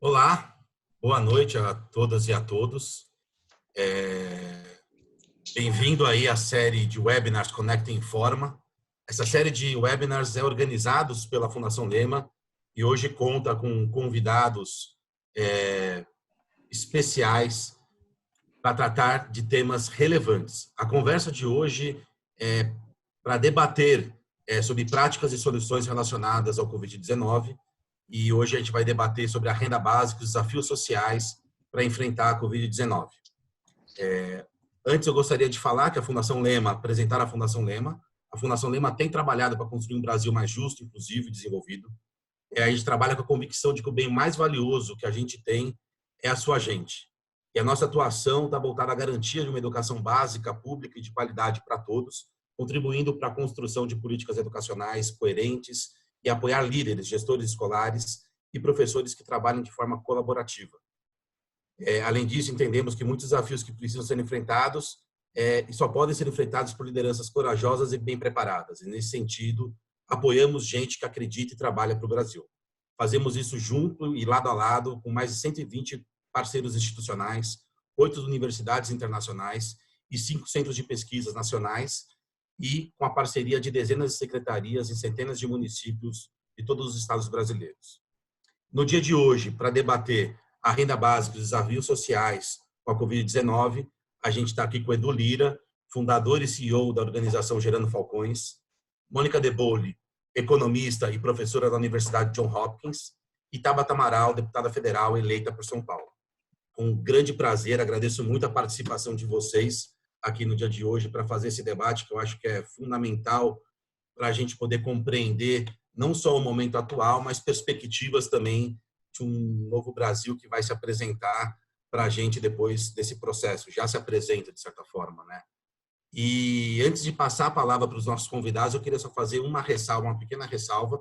Olá, boa noite a todas e a todos. Bem-vindo aí à série de webinars Conecta e Informa. Essa série de webinars é organizados pela Fundação Lema e hoje conta com convidados especiais para tratar de temas relevantes. A conversa de hoje é para debater sobre práticas e soluções relacionadas ao Covid-19 e hoje a gente vai debater sobre a renda básica e os desafios sociais para enfrentar a Covid-19. Antes, eu gostaria de falar que a Fundação Lema, apresentar a Fundação Lema. A Fundação Lema tem trabalhado para construir um Brasil mais justo, inclusivo e desenvolvido. A gente trabalha com a convicção de que o bem mais valioso que a gente tem é a sua gente. E a nossa atuação está voltada à garantia de uma educação básica, pública e de qualidade para todos, contribuindo para a construção de políticas educacionais coerentes e apoiar líderes, gestores escolares e professores que trabalhem de forma colaborativa. Além disso, entendemos que muitos desafios que precisam ser enfrentados e só podem ser enfrentados por lideranças corajosas e bem preparadas. E, nesse sentido, apoiamos gente que acredita e trabalha para o Brasil. Fazemos isso junto e lado a lado com mais de 120 parceiros institucionais, 8 universidades internacionais e 5 centros de pesquisas nacionais e com a parceria de dezenas de secretarias em centenas de municípios de todos os estados brasileiros. No dia de hoje, para debater a renda básica e os desafios sociais com a Covid-19, a gente está aqui com Edu Lira, fundador e CEO da organização Gerando Falcões, Mônica De Bolle, economista e professora da Universidade Johns Hopkins, e Tabata Amaral, deputada federal eleita por São Paulo. Com um grande prazer, agradeço muito a participação de vocês aqui no dia de hoje para fazer esse debate, que eu acho que é fundamental para a gente poder compreender não só o momento atual, mas perspectivas também de um novo Brasil que vai se apresentar para a gente depois desse processo. Já se apresenta, de certa forma, né? E antes de passar a palavra para os nossos convidados, eu queria só fazer uma ressalva, uma pequena ressalva.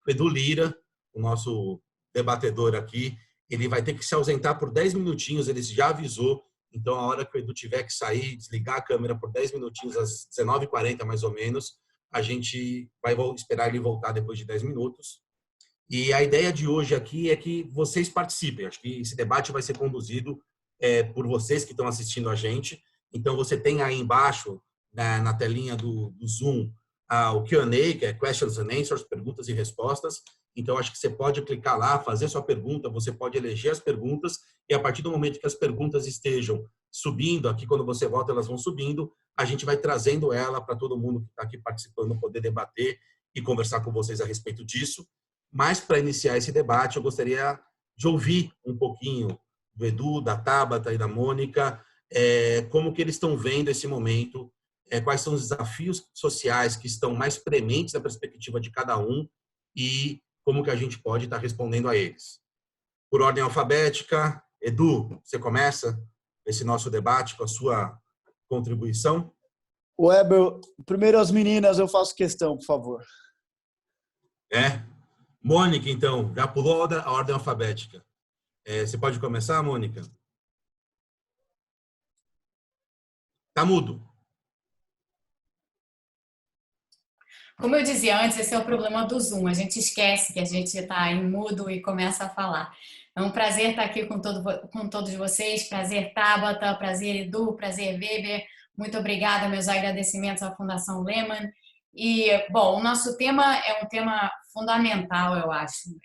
O Edu Lira, o nosso debatedor aqui, ele vai ter que se ausentar por 10 minutinhos, ele já avisou. Então, a hora que o Edu tiver que sair, desligar a câmera por 10 minutinhos, às 19h40 mais ou menos, a gente vai esperar ele voltar depois de 10 minutos. E a ideia de hoje aqui é que vocês participem. Acho que esse debate vai ser conduzido por vocês que estão assistindo a gente. Então, você tem aí embaixo, na telinha do Zoom, o Q&A, que é Questions and Answers, perguntas e respostas. Então, acho que você pode clicar lá, fazer sua pergunta, você pode eleger as perguntas, e a partir do momento que as perguntas estejam subindo, aqui quando você volta, elas vão subindo, a gente vai trazendo ela para todo mundo que está aqui participando poder debater e conversar com vocês a respeito disso. Mas, para iniciar esse debate, eu gostaria de ouvir um pouquinho do Edu, da Tabata e da Mônica, como que eles estão vendo esse momento, quais são os desafios sociais que estão mais prementes na perspectiva de cada um e como que a gente pode estar respondendo a eles. Por ordem alfabética, Edu, você começa esse nosso debate com a sua contribuição? Weber, primeiro as meninas, eu faço questão, por favor. Mônica, então, já pulou a ordem alfabética. Você pode começar, Mônica? Tá mudo. Como eu dizia antes, esse é o problema do Zoom. A gente esquece que a gente está em mudo e começa a falar. É um prazer estar aqui com todos vocês. Prazer, Tabata. Prazer, Edu. Prazer, Weber. Muito obrigada. Meus agradecimentos à Fundação Lehman. E, bom, o nosso tema é um tema fundamental, eu acho.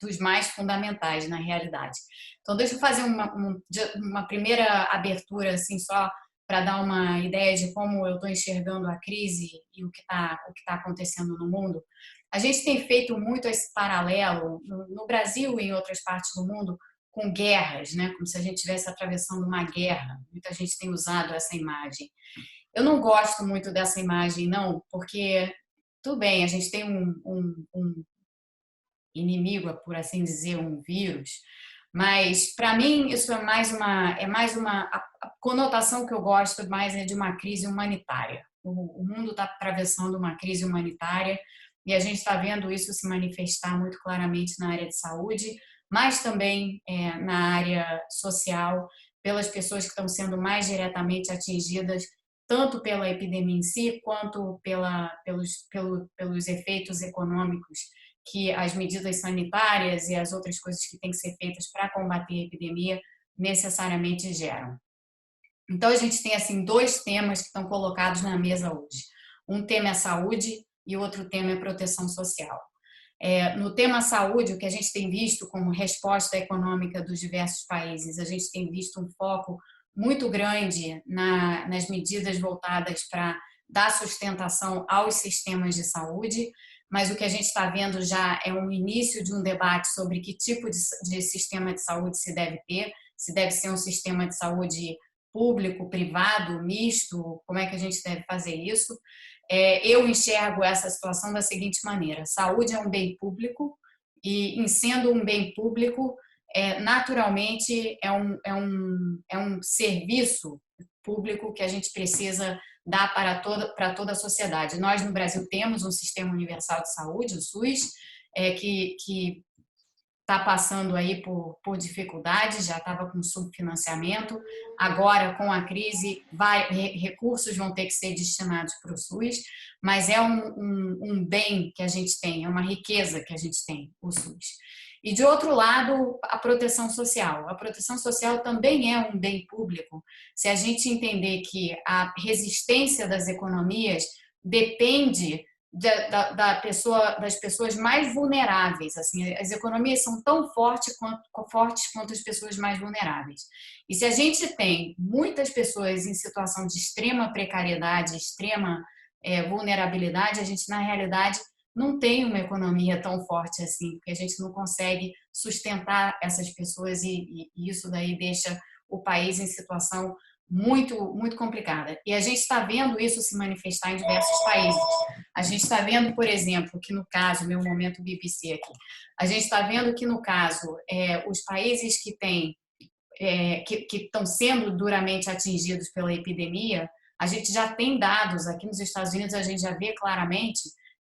Dos mais fundamentais, na realidade. Então, deixa eu fazer uma primeira abertura, assim, só para dar uma ideia de como eu estou enxergando a crise e o que tá acontecendo no mundo. A gente tem feito muito esse paralelo no Brasil e em outras partes do mundo com guerras, né? Como se a gente estivesse atravessando uma guerra. Muita gente tem usado essa imagem. Eu não gosto muito dessa imagem, não, porque, tudo bem, a gente tem um inimigo, por assim dizer, um vírus, mas para mim isso é mais uma a conotação que eu gosto mais é de uma crise humanitária. O mundo está atravessando uma crise humanitária e a gente está vendo isso se manifestar muito claramente na área de saúde, mas também na área social, pelas pessoas que estão sendo mais diretamente atingidas tanto pela epidemia em si, quanto pelos efeitos econômicos que as medidas sanitárias e as outras coisas que têm que ser feitas para combater a epidemia necessariamente geram. Então, a gente tem assim 2 temas que estão colocados na mesa hoje. Um tema é saúde e o outro tema é proteção social. No tema saúde, o que a gente tem visto como resposta econômica dos diversos países, a gente tem visto um foco muito grande nas medidas voltadas para dar sustentação aos sistemas de saúde, mas o que a gente está vendo já é um início de um debate sobre que tipo de sistema de saúde se deve ter, se deve ser um sistema de saúde público, privado, misto, como é que a gente deve fazer isso. Eu enxergo essa situação da seguinte maneira: saúde é um bem público e, em sendo um bem público, naturalmente é um serviço público que a gente precisa dar para toda a sociedade. Nós, no Brasil, temos um Sistema Universal de Saúde, o SUS, que está passando aí por dificuldades, já estava com subfinanciamento, agora com a crise recursos vão ter que ser destinados para o SUS, mas é um bem que a gente tem, é uma riqueza que a gente tem, o SUS. E de outro lado, a proteção social. A proteção social também é um bem público, se a gente entender que a resistência das economias depende das pessoas mais vulneráveis. Assim, as economias são tão fortes quanto as pessoas mais vulneráveis. E se a gente tem muitas pessoas em situação de extrema precariedade, extrema vulnerabilidade, a gente, na realidade, não tem uma economia tão forte assim, porque a gente não consegue sustentar essas pessoas e isso daí deixa o país em situação muito, muito complicada. E a gente está vendo isso se manifestar em diversos países. A gente está vendo, por exemplo, que no caso, meu momento BBC aqui, a gente está vendo que no caso, os países que estão sendo duramente atingidos pela epidemia, a gente já tem dados, aqui nos Estados Unidos a gente já vê claramente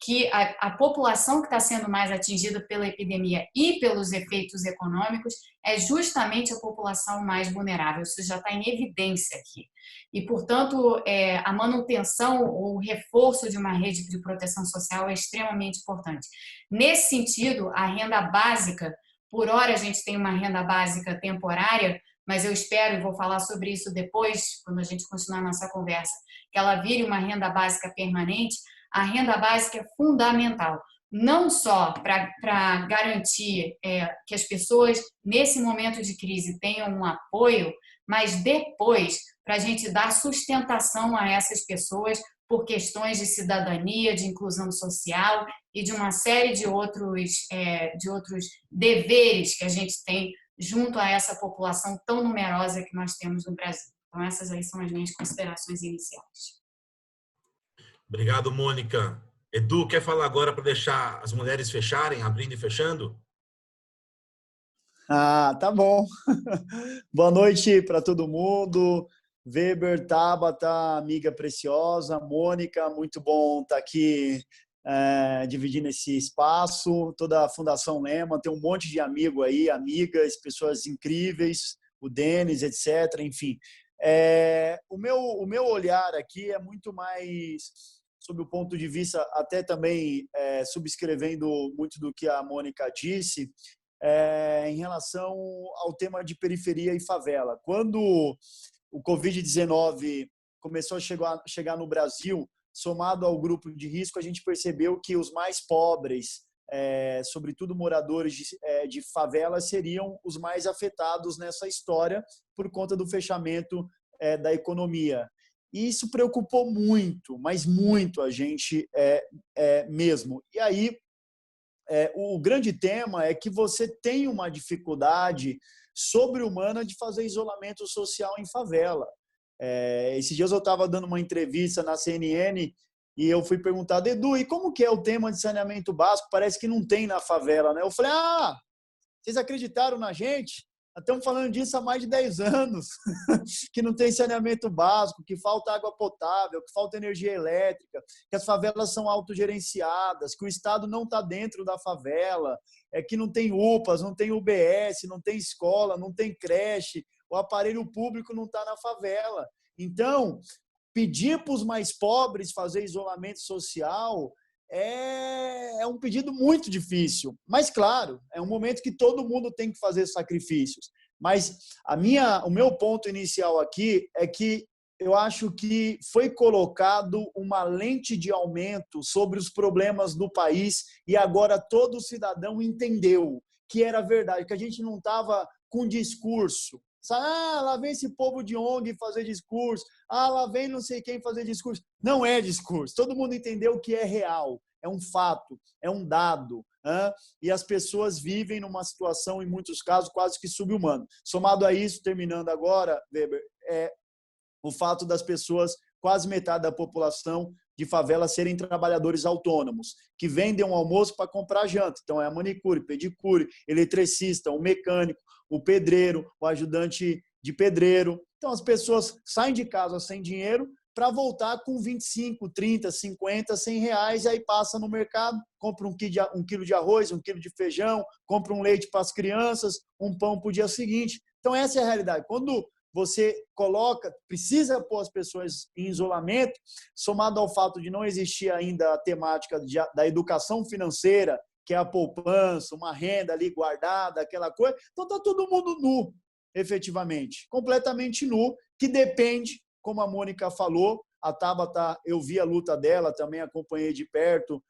que a população que está sendo mais atingida pela epidemia e pelos efeitos econômicos é justamente a população mais vulnerável. Isso já está em evidência aqui. E, portanto, a manutenção ou o reforço de uma rede de proteção social é extremamente importante. Nesse sentido, a renda básica, por hora a gente tem uma renda básica temporária, mas eu espero, e vou falar sobre isso depois, quando a gente continuar a nossa conversa, que ela vire uma renda básica permanente. A renda básica é fundamental, não só para garantir que as pessoas, nesse momento de crise, tenham um apoio, mas depois para a gente dar sustentação a essas pessoas por questões de cidadania, de inclusão social e de uma série de outros deveres que a gente tem junto a essa população tão numerosa que nós temos no Brasil. Então, essas aí são as minhas considerações iniciais. Obrigado, Mônica. Edu, quer falar agora para deixar as mulheres fecharem, abrindo e fechando? Tá bom. Boa noite para todo mundo. Weber, Tabata, amiga preciosa, Mônica, muito bom estar aqui dividindo esse espaço. Toda a Fundação Lehman, tem um monte de amigo aí, amigas, pessoas incríveis, o Denis, etc. Enfim, o meu olhar aqui é muito mais sob o ponto de vista, até também subscrevendo muito do que a Mônica disse, em relação ao tema de periferia e favela. Quando o Covid-19 começou a chegar no Brasil, somado ao grupo de risco, a gente percebeu que os mais pobres, sobretudo moradores de favelas, seriam os mais afetados nessa história por conta do fechamento da economia. E isso preocupou muito, mas muito a gente mesmo. E aí, o grande tema é que você tem uma dificuldade sobre-humana de fazer isolamento social em favela. Esses dias eu estava dando uma entrevista na CNN e eu fui perguntado: Edu, e como que é o tema de saneamento básico? Parece que não tem na favela, né? Eu falei: vocês acreditaram na gente? Estamos falando disso há mais de 10 anos, que não tem saneamento básico, que falta água potável, que falta energia elétrica, que as favelas são autogerenciadas, que o Estado não está dentro da favela, que não tem UPAs, não tem UBS, não tem escola, não tem creche, o aparelho público não está na favela. Então, pedir para os mais pobres fazer isolamento social é um pedido muito difícil. Mas, claro, é um momento que todo mundo tem que fazer sacrifícios. Mas o meu ponto inicial aqui é que eu acho que foi colocado uma lente de aumento sobre os problemas do país e agora todo cidadão entendeu que era verdade, que a gente não estava com discurso. Lá vem esse povo de ONG fazer discurso. Lá vem não sei quem fazer discurso. Não é discurso. Todo mundo entendeu que é real, é um fato, é um dado. E as pessoas vivem numa situação, em muitos casos, quase que subhumana. Somado a isso, terminando agora, Weber, o fato das pessoas, quase metade da população de favela serem trabalhadores autônomos, que vendem um almoço para comprar janta. Então, é a manicure, pedicure, eletricista, o mecânico, o pedreiro, o ajudante de pedreiro. Então, as pessoas saem de casa sem dinheiro para voltar com 25, 30, 50, 100 reais, e aí passa no mercado, compra um quilo de arroz, um quilo de feijão, compra um leite para as crianças, um pão para o dia seguinte. Então, essa é a realidade. Quando você precisa pôr as pessoas em isolamento, somado ao fato de não existir ainda a temática da educação financeira, que é a poupança, uma renda ali guardada, aquela coisa. Então, está todo mundo nu, efetivamente, completamente nu, que depende, como a Mônica falou, a Tabata, eu vi a luta dela, também acompanhei de perto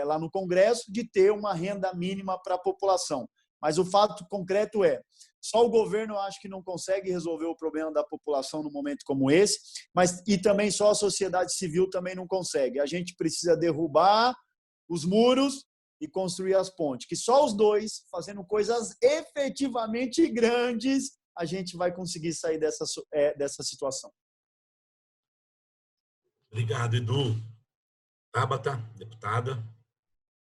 lá no Congresso, de ter uma renda mínima para a população. Mas o fato concreto é, só o governo eu acho que não consegue resolver o problema da população num momento como esse, e também só a sociedade civil também não consegue. A gente precisa derrubar os muros e construir as pontes, que só os dois, fazendo coisas efetivamente grandes, a gente vai conseguir sair dessa situação. Obrigado, Edu. Tabata, deputada.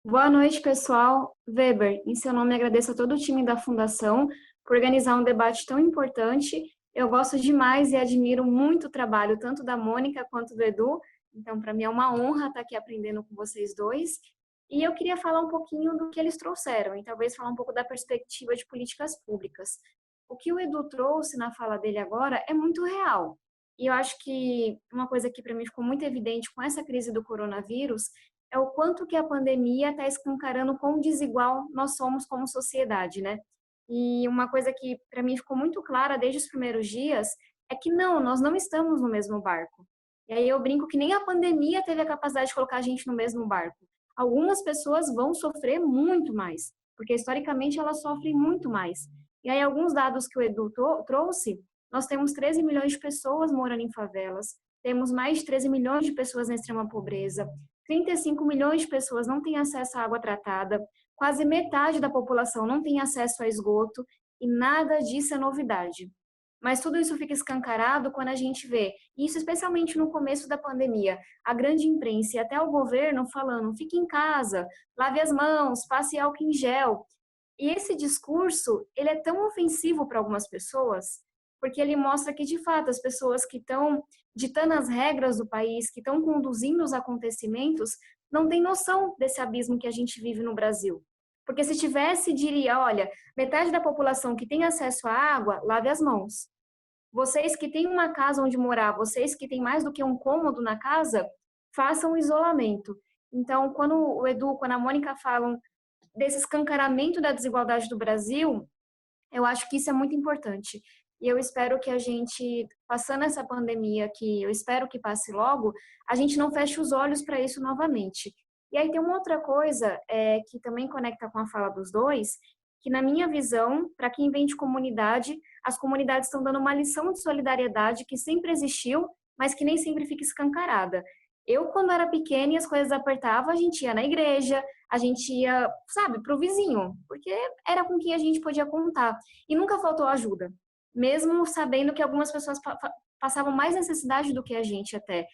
Boa noite, pessoal. Weber, em seu nome agradeço a todo o time da Fundação por organizar um debate tão importante. Eu gosto demais e admiro muito o trabalho, tanto da Mônica quanto do Edu. Então, para mim é uma honra estar aqui aprendendo com vocês dois. E eu queria falar um pouquinho do que eles trouxeram, e talvez falar um pouco da perspectiva de políticas públicas. O que o Edu trouxe na fala dele agora é muito real. E eu acho que uma coisa que para mim ficou muito evidente com essa crise do coronavírus é o quanto que a pandemia está escancarando quão desigual nós somos como sociedade, né? E uma coisa que para mim ficou muito clara desde os primeiros dias é que nós não estamos no mesmo barco. E aí eu brinco que nem a pandemia teve a capacidade de colocar a gente no mesmo barco. Algumas pessoas vão sofrer muito mais, porque historicamente elas sofrem muito mais. E aí alguns dados que o Edu trouxe, nós temos 13 milhões de pessoas morando em favelas, temos mais de 13 milhões de pessoas na extrema pobreza, 35 milhões de pessoas não têm acesso à água tratada, quase metade da população não tem acesso a esgoto e nada disso é novidade. Mas tudo isso fica escancarado quando a gente vê, isso especialmente no começo da pandemia, a grande imprensa e até o governo falando, fique em casa, lave as mãos, passe álcool em gel. E esse discurso, ele é tão ofensivo para algumas pessoas, porque ele mostra que, de fato, as pessoas que estão ditando as regras do país, que estão conduzindo os acontecimentos, não têm noção desse abismo que a gente vive no Brasil. Porque se tivesse, diria, olha, metade da população que tem acesso à água, lave as mãos. Vocês que têm uma casa onde morar, vocês que têm mais do que um cômodo na casa, façam isolamento. Então, quando o Edu, quando a Mônica falam desse escancaramento da desigualdade do Brasil, eu acho que isso é muito importante. E eu espero que a gente, passando essa pandemia, que eu espero que passe logo, a gente não feche os olhos para isso novamente. E aí tem uma outra coisa que também conecta com a fala dos dois, que na minha visão, para quem vem de comunidade, as comunidades estão dando uma lição de solidariedade que sempre existiu, mas que nem sempre fica escancarada. Eu, quando era pequena e as coisas apertavam, a gente ia na igreja, a gente ia, sabe, para o vizinho, porque era com quem a gente podia contar. E nunca faltou ajuda, mesmo sabendo que algumas pessoas passavam mais necessidade do que a gente até.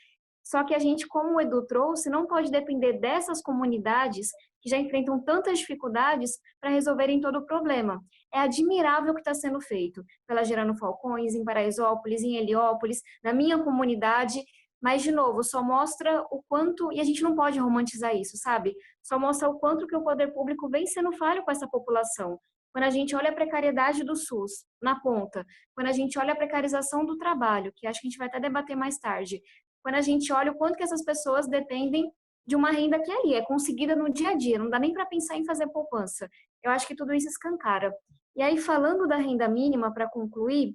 Só que a gente, como o Edu trouxe, não pode depender dessas comunidades que já enfrentam tantas dificuldades para resolverem todo o problema. É admirável o que está sendo feito pela Gerando Falcões, em Paraisópolis, em Heliópolis, na minha comunidade, mas, de novo, só mostra o quanto, e a gente não pode romantizar isso, sabe? Só mostra o quanto que o poder público vem sendo falho com essa população. Quando a gente olha a precariedade do SUS, na ponta, quando a gente olha a precarização do trabalho, que acho que a gente vai até debater mais tarde, quando a gente olha o quanto que essas pessoas dependem de uma renda que é conseguida no dia a dia, não dá nem para pensar em fazer poupança. Eu acho que tudo isso escancara. E aí, falando da renda mínima, para concluir,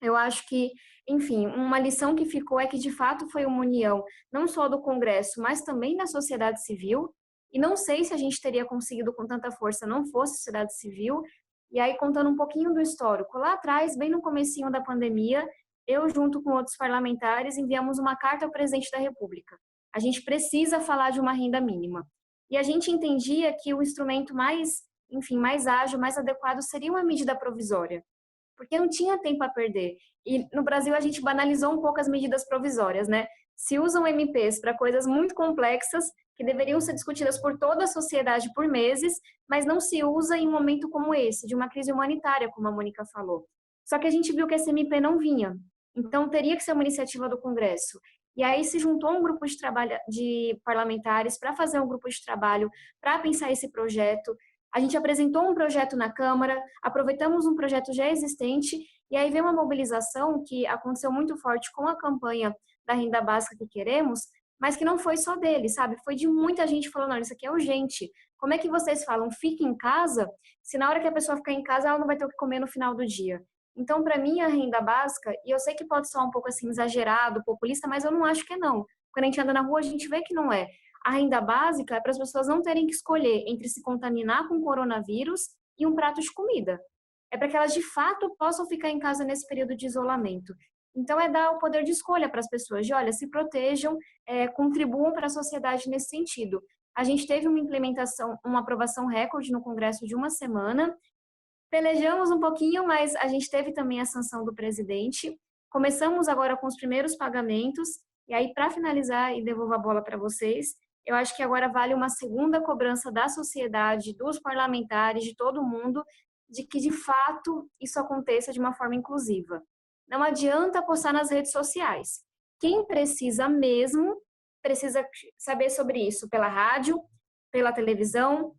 eu acho que, enfim, uma lição que ficou é que, de fato, foi uma união não só do Congresso, mas também da sociedade civil. E não sei se a gente teria conseguido com tanta força não fosse a sociedade civil. E aí, contando um pouquinho do histórico, lá atrás, bem no comecinho da pandemia, eu, junto com outros parlamentares, enviamos uma carta ao presidente da República. A gente precisa falar de uma renda mínima. E a gente entendia que o instrumento mais, enfim, mais ágil, mais adequado seria uma medida provisória, porque não tinha tempo a perder. E no Brasil a gente banalizou um pouco as medidas provisórias, né? Se usam MPs para coisas muito complexas, que deveriam ser discutidas por toda a sociedade por meses, mas não se usa em um momento como esse, de uma crise humanitária, como a Mônica falou. Só que a gente viu que esse MP não vinha, então teria que ser uma iniciativa do Congresso. E aí se juntou um grupo de trabalho de parlamentares para fazer um grupo de trabalho para pensar esse projeto. A gente apresentou um projeto na Câmara, aproveitamos um projeto já existente, e aí veio uma mobilização que aconteceu muito forte com a campanha da renda básica que queremos, mas que não foi só dele, sabe? Foi de muita gente falando, olha, isso aqui é urgente. Como é que vocês falam, fique em casa, se na hora que a pessoa ficar em casa, ela não vai ter o que comer no final do dia? Então, para mim, a renda básica, e eu sei que pode soar um pouco assim exagerado, populista, mas eu não acho que é não. Quando a gente anda na rua, a gente vê que não é. A renda básica é para as pessoas não terem que escolher entre se contaminar com coronavírus e um prato de comida. É para que elas, de fato, possam ficar em casa nesse período de isolamento. Então, é dar o poder de escolha para as pessoas, de, olha, se protejam, contribuam para a sociedade nesse sentido. A gente teve uma implementação, uma aprovação recorde no Congresso de uma semana, pelejamos um pouquinho, mas a gente teve também a sanção do presidente. Começamos agora com os primeiros pagamentos, e aí, para finalizar e devolver a bola para vocês, eu acho que agora vale uma segunda cobrança da sociedade, dos parlamentares, de todo mundo, de que, de fato, isso aconteça de uma forma inclusiva. Não adianta postar nas redes sociais. Quem precisa mesmo, precisa saber sobre isso pela rádio, pela televisão,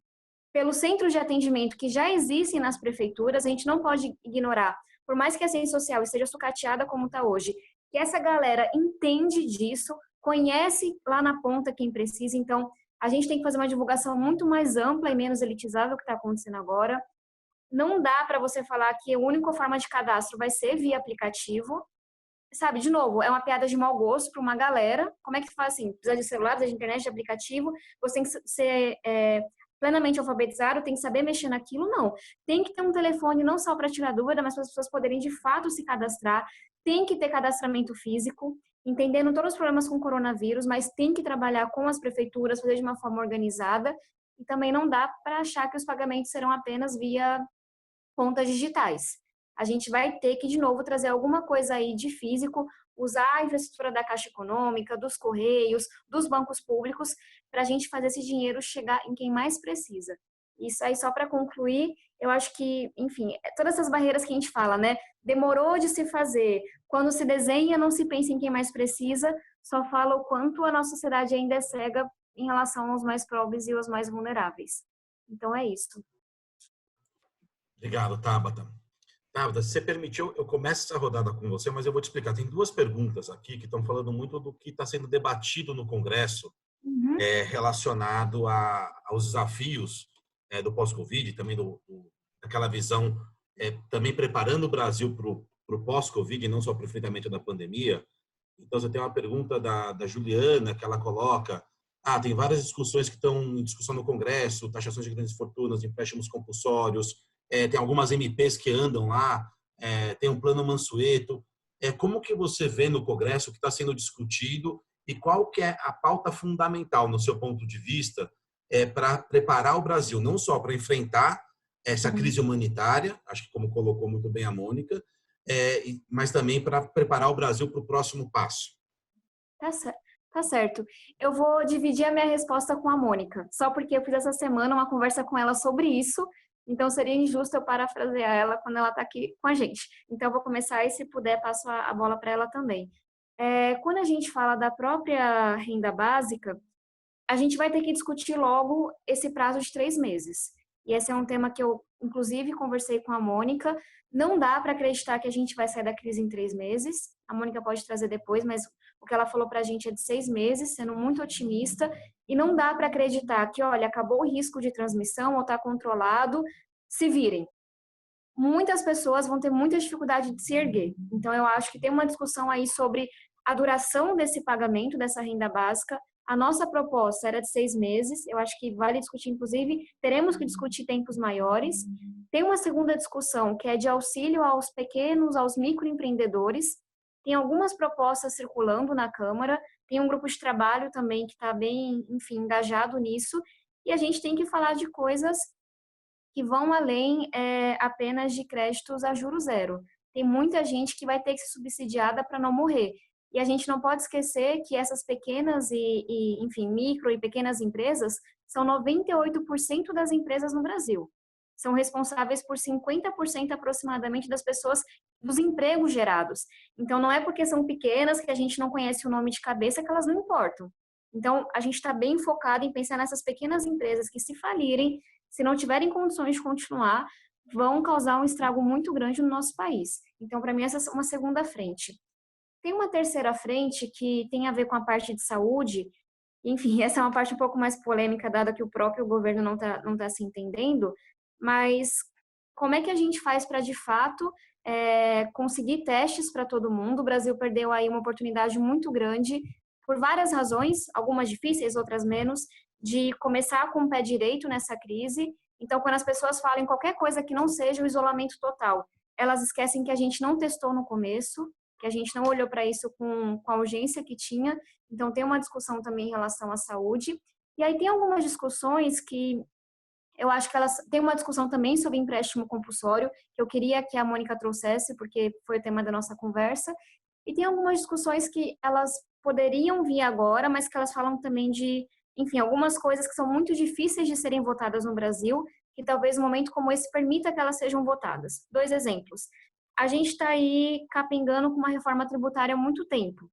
pelos centros de atendimento que já existem nas prefeituras. A gente não pode ignorar, por mais que a ciência social esteja sucateada como está hoje, que essa galera entende disso, conhece lá na ponta quem precisa. Então, a gente tem que fazer uma divulgação muito mais ampla e menos elitizada do que está acontecendo agora. Não dá para você falar que a única forma de cadastro vai ser via aplicativo. Sabe, de novo, é uma piada de mau gosto para uma galera. Como é que faz assim? Precisa de celular, precisa de internet, de aplicativo, você tem que ser plenamente alfabetizado, tem que saber mexer naquilo? Não. Tem que ter um telefone não só para tirar dúvida, mas para as pessoas poderem de fato se cadastrar. Tem que ter cadastramento físico, entendendo todos os problemas com o coronavírus, mas tem que trabalhar com as prefeituras, fazer de uma forma organizada. E também não dá para achar que os pagamentos serão apenas via contas digitais. A gente vai ter que, de novo, trazer alguma coisa aí de físico, usar a infraestrutura da Caixa Econômica, dos Correios, dos bancos públicos, para a gente fazer esse dinheiro chegar em quem mais precisa. Isso aí, só para concluir, eu acho que, enfim, todas essas barreiras que a gente fala, né? Demorou de se fazer. Quando se desenha, não se pensa em quem mais precisa, só fala o quanto a nossa sociedade ainda é cega em relação aos mais pobres e aos mais vulneráveis. Então, é isso. Obrigado, Tabata. Tabata, se você permitiu, eu começo essa rodada com você, mas eu vou te explicar. Tem duas perguntas aqui que estão falando muito do que está sendo debatido no Congresso, relacionado aos desafios do pós-Covid, também daquela visão, também preparando o Brasil para o pós-Covid, e não só para o enfrentamento da pandemia. Então, você tem uma pergunta da Juliana, que ela coloca, tem várias discussões que estão em discussão no Congresso, taxações de grandes fortunas, empréstimos compulsórios, tem algumas MPs que andam lá, tem um plano Mansueto. Como que você vê no Congresso o que está sendo discutido e qual que é a pauta fundamental, no seu ponto de vista, para preparar o Brasil, não só para enfrentar essa crise humanitária, acho que como colocou muito bem a Mônica, mas também para preparar o Brasil para o próximo passo? Tá certo. Eu vou dividir a minha resposta com a Mônica, só porque eu fiz essa semana uma conversa com ela sobre isso, então seria injusto eu parafrasear ela quando ela está aqui com a gente. Então eu vou começar e, se puder, passo a bola para ela também. Quando a gente fala da própria renda básica, a gente vai ter que discutir logo esse prazo de 3 meses. E esse é um tema que eu, inclusive, conversei com a Mônica. Não dá para acreditar que a gente vai sair da crise em 3 meses. A Mônica pode trazer depois, mas o que ela falou para a gente é de 6 meses, sendo muito otimista. E não dá para acreditar que, olha, acabou o risco de transmissão ou está controlado, se virem. Muitas pessoas vão ter muita dificuldade de se erguer. Então, eu acho que tem uma discussão aí sobre a duração desse pagamento, dessa renda básica. A nossa proposta era de 6 meses, eu acho que vale discutir, inclusive, teremos que discutir tempos maiores. Tem uma segunda discussão, que é de auxílio aos pequenos, aos microempreendedores. Tem algumas propostas circulando na Câmara, tem um grupo de trabalho também que está bem, enfim, engajado nisso, e a gente tem que falar de coisas que vão além apenas de créditos a juros zero. Tem muita gente que vai ter que ser subsidiada para não morrer. E a gente não pode esquecer que essas pequenas enfim, micro e pequenas empresas são 98% das empresas no Brasil. São responsáveis por 50% aproximadamente das pessoas, dos empregos gerados. Então, não é porque são pequenas que a gente não conhece o nome de cabeça que elas não importam. Então, a gente está bem focado em pensar nessas pequenas empresas que, se falirem, se não tiverem condições de continuar, vão causar um estrago muito grande no nosso país. Então, para mim, essa é uma segunda frente. Tem uma terceira frente que tem a ver com a parte de saúde. Enfim, essa é uma parte um pouco mais polêmica, dada que o próprio governo não tá se entendendo, mas como é que a gente faz para, de fato, conseguir testes para todo mundo? O Brasil perdeu aí uma oportunidade muito grande, por várias razões, algumas difíceis, outras menos, de começar com o pé direito nessa crise. Então, quando as pessoas falam em qualquer coisa que não seja o isolamento total, elas esquecem que a gente não testou no começo, que a gente não olhou para isso com a urgência que tinha. Então, tem uma discussão também em relação à saúde. E aí tem algumas discussões que eu acho que elas... Tem uma discussão também sobre empréstimo compulsório, que eu queria que a Mônica trouxesse, porque foi o tema da nossa conversa. E tem algumas discussões que elas poderiam vir agora, mas que elas falam também de, enfim, algumas coisas que são muito difíceis de serem votadas no Brasil, que talvez um momento como esse permita que elas sejam votadas. 2 exemplos. A gente está aí capengando com uma reforma tributária há muito tempo.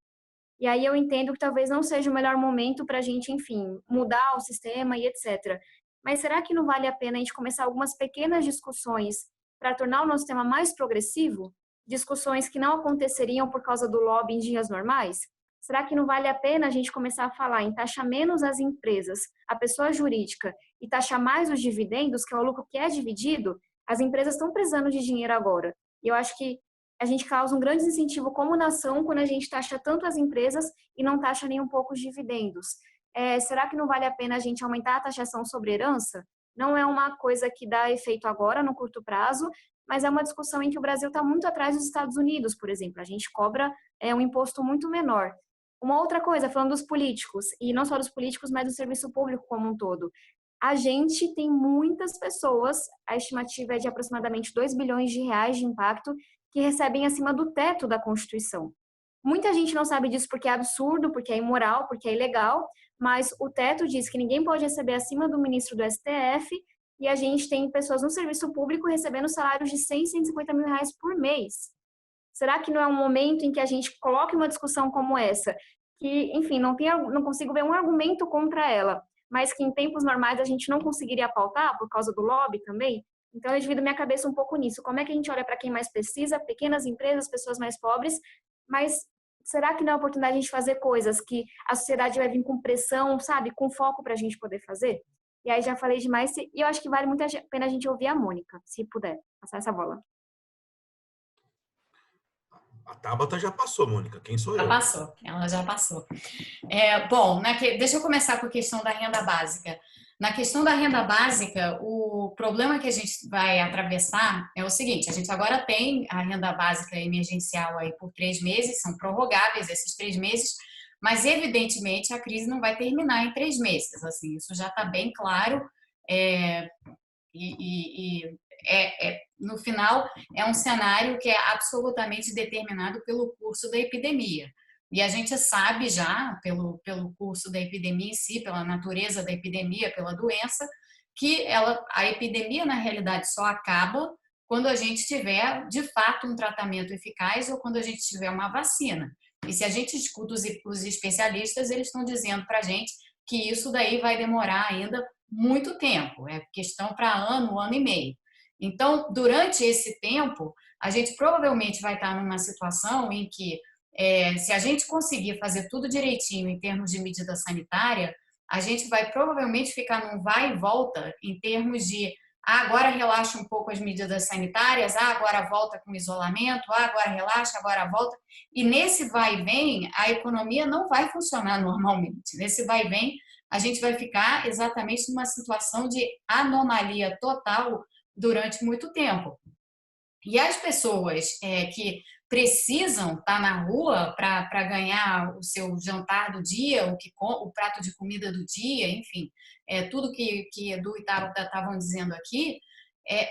E aí eu entendo que talvez não seja o melhor momento para a gente, enfim, mudar o sistema e etc. Mas será que não vale a pena a gente começar algumas pequenas discussões para tornar o nosso sistema mais progressivo? Discussões que não aconteceriam por causa do lobby em dias normais? Será que não vale a pena a gente começar a falar em taxar menos as empresas, a pessoa jurídica, e taxar mais os dividendos, que é o lucro que é dividido? As empresas estão precisando de dinheiro agora. E eu acho que a gente causa um grande incentivo como nação quando a gente taxa tanto as empresas e não taxa nem um pouco os dividendos. Será que não vale a pena a gente aumentar a taxação sobre herança? Não é uma coisa que dá efeito agora, no curto prazo, mas é uma discussão em que o Brasil está muito atrás dos Estados Unidos, por exemplo. A gente cobra um imposto muito menor. Uma outra coisa, falando dos políticos, e não só dos políticos, mas do serviço público como um todo. A gente tem muitas pessoas, a estimativa é de aproximadamente 2 bilhões de reais de impacto, que recebem acima do teto da Constituição. Muita gente não sabe disso porque é absurdo, porque é imoral, porque é ilegal, mas o teto diz que ninguém pode receber acima do ministro do STF, e a gente tem pessoas no serviço público recebendo salários de 100, 150 mil reais por mês. Será que não é um momento em que a gente coloque uma discussão como essa, que, enfim, não consigo ver um argumento contra ela, mas que em tempos normais a gente não conseguiria pautar por causa do lobby também? Então, eu divido minha cabeça um pouco nisso. Como é que a gente olha para quem mais precisa, pequenas empresas, pessoas mais pobres, mas será que não é a oportunidade de a gente fazer coisas que a sociedade vai vir com pressão, sabe, com foco para a gente poder fazer? E aí já falei demais, e eu acho que vale muito a pena a gente ouvir a Mônica, se puder passar essa bola. A Tabata já passou, Mônica. Quem sou eu? Já passou, ela já passou. Bom, deixa eu começar com a questão da renda básica. Na questão da renda básica, o problema que a gente vai atravessar é o seguinte: a gente agora tem a renda básica emergencial aí por 3 meses, são prorrogáveis esses 3 meses, mas evidentemente a crise não vai terminar em 3 meses. Assim, isso já está bem claro. No final, é um cenário que é absolutamente determinado pelo curso da epidemia. E a gente sabe já, pelo curso da epidemia em si, pela natureza da epidemia, pela doença, que a epidemia, na realidade, só acaba quando a gente tiver, de fato, um tratamento eficaz ou quando a gente tiver uma vacina. E se a gente escuta os especialistas, eles estão dizendo para a gente que isso daí vai demorar ainda muito tempo, é questão para ano e meio. Então, durante esse tempo, a gente provavelmente vai estar numa situação em que, se a gente conseguir fazer tudo direitinho em termos de medida sanitária, a gente vai provavelmente ficar num vai e volta em termos de agora relaxa um pouco as medidas sanitárias, agora volta com isolamento, agora relaxa, agora volta. E nesse vai e vem, a economia não vai funcionar normalmente. Nesse vai e vem, a gente vai ficar exatamente numa situação de anomalia total durante muito tempo. E as pessoas que precisam estar na rua para ganhar o seu jantar do dia, o prato de comida do dia, enfim, tudo que Edu e Tabata estavam dizendo aqui,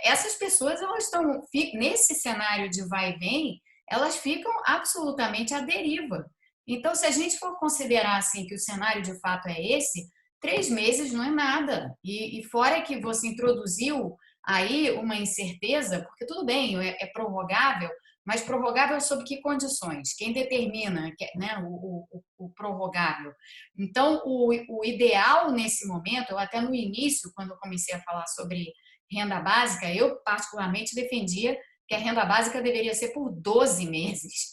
essas pessoas elas estão nesse cenário de vai e vem, elas ficam absolutamente à deriva. Então, se a gente for considerar assim que o cenário de fato é esse, 3 meses não é nada. E fora que você introduziu aí uma incerteza, porque tudo bem, é prorrogável, mas prorrogável sob que condições? Quem determina, né, o prorrogável? Então, o ideal nesse momento, eu até no início, quando eu comecei a falar sobre renda básica, eu particularmente defendia que a renda básica deveria ser por 12 meses,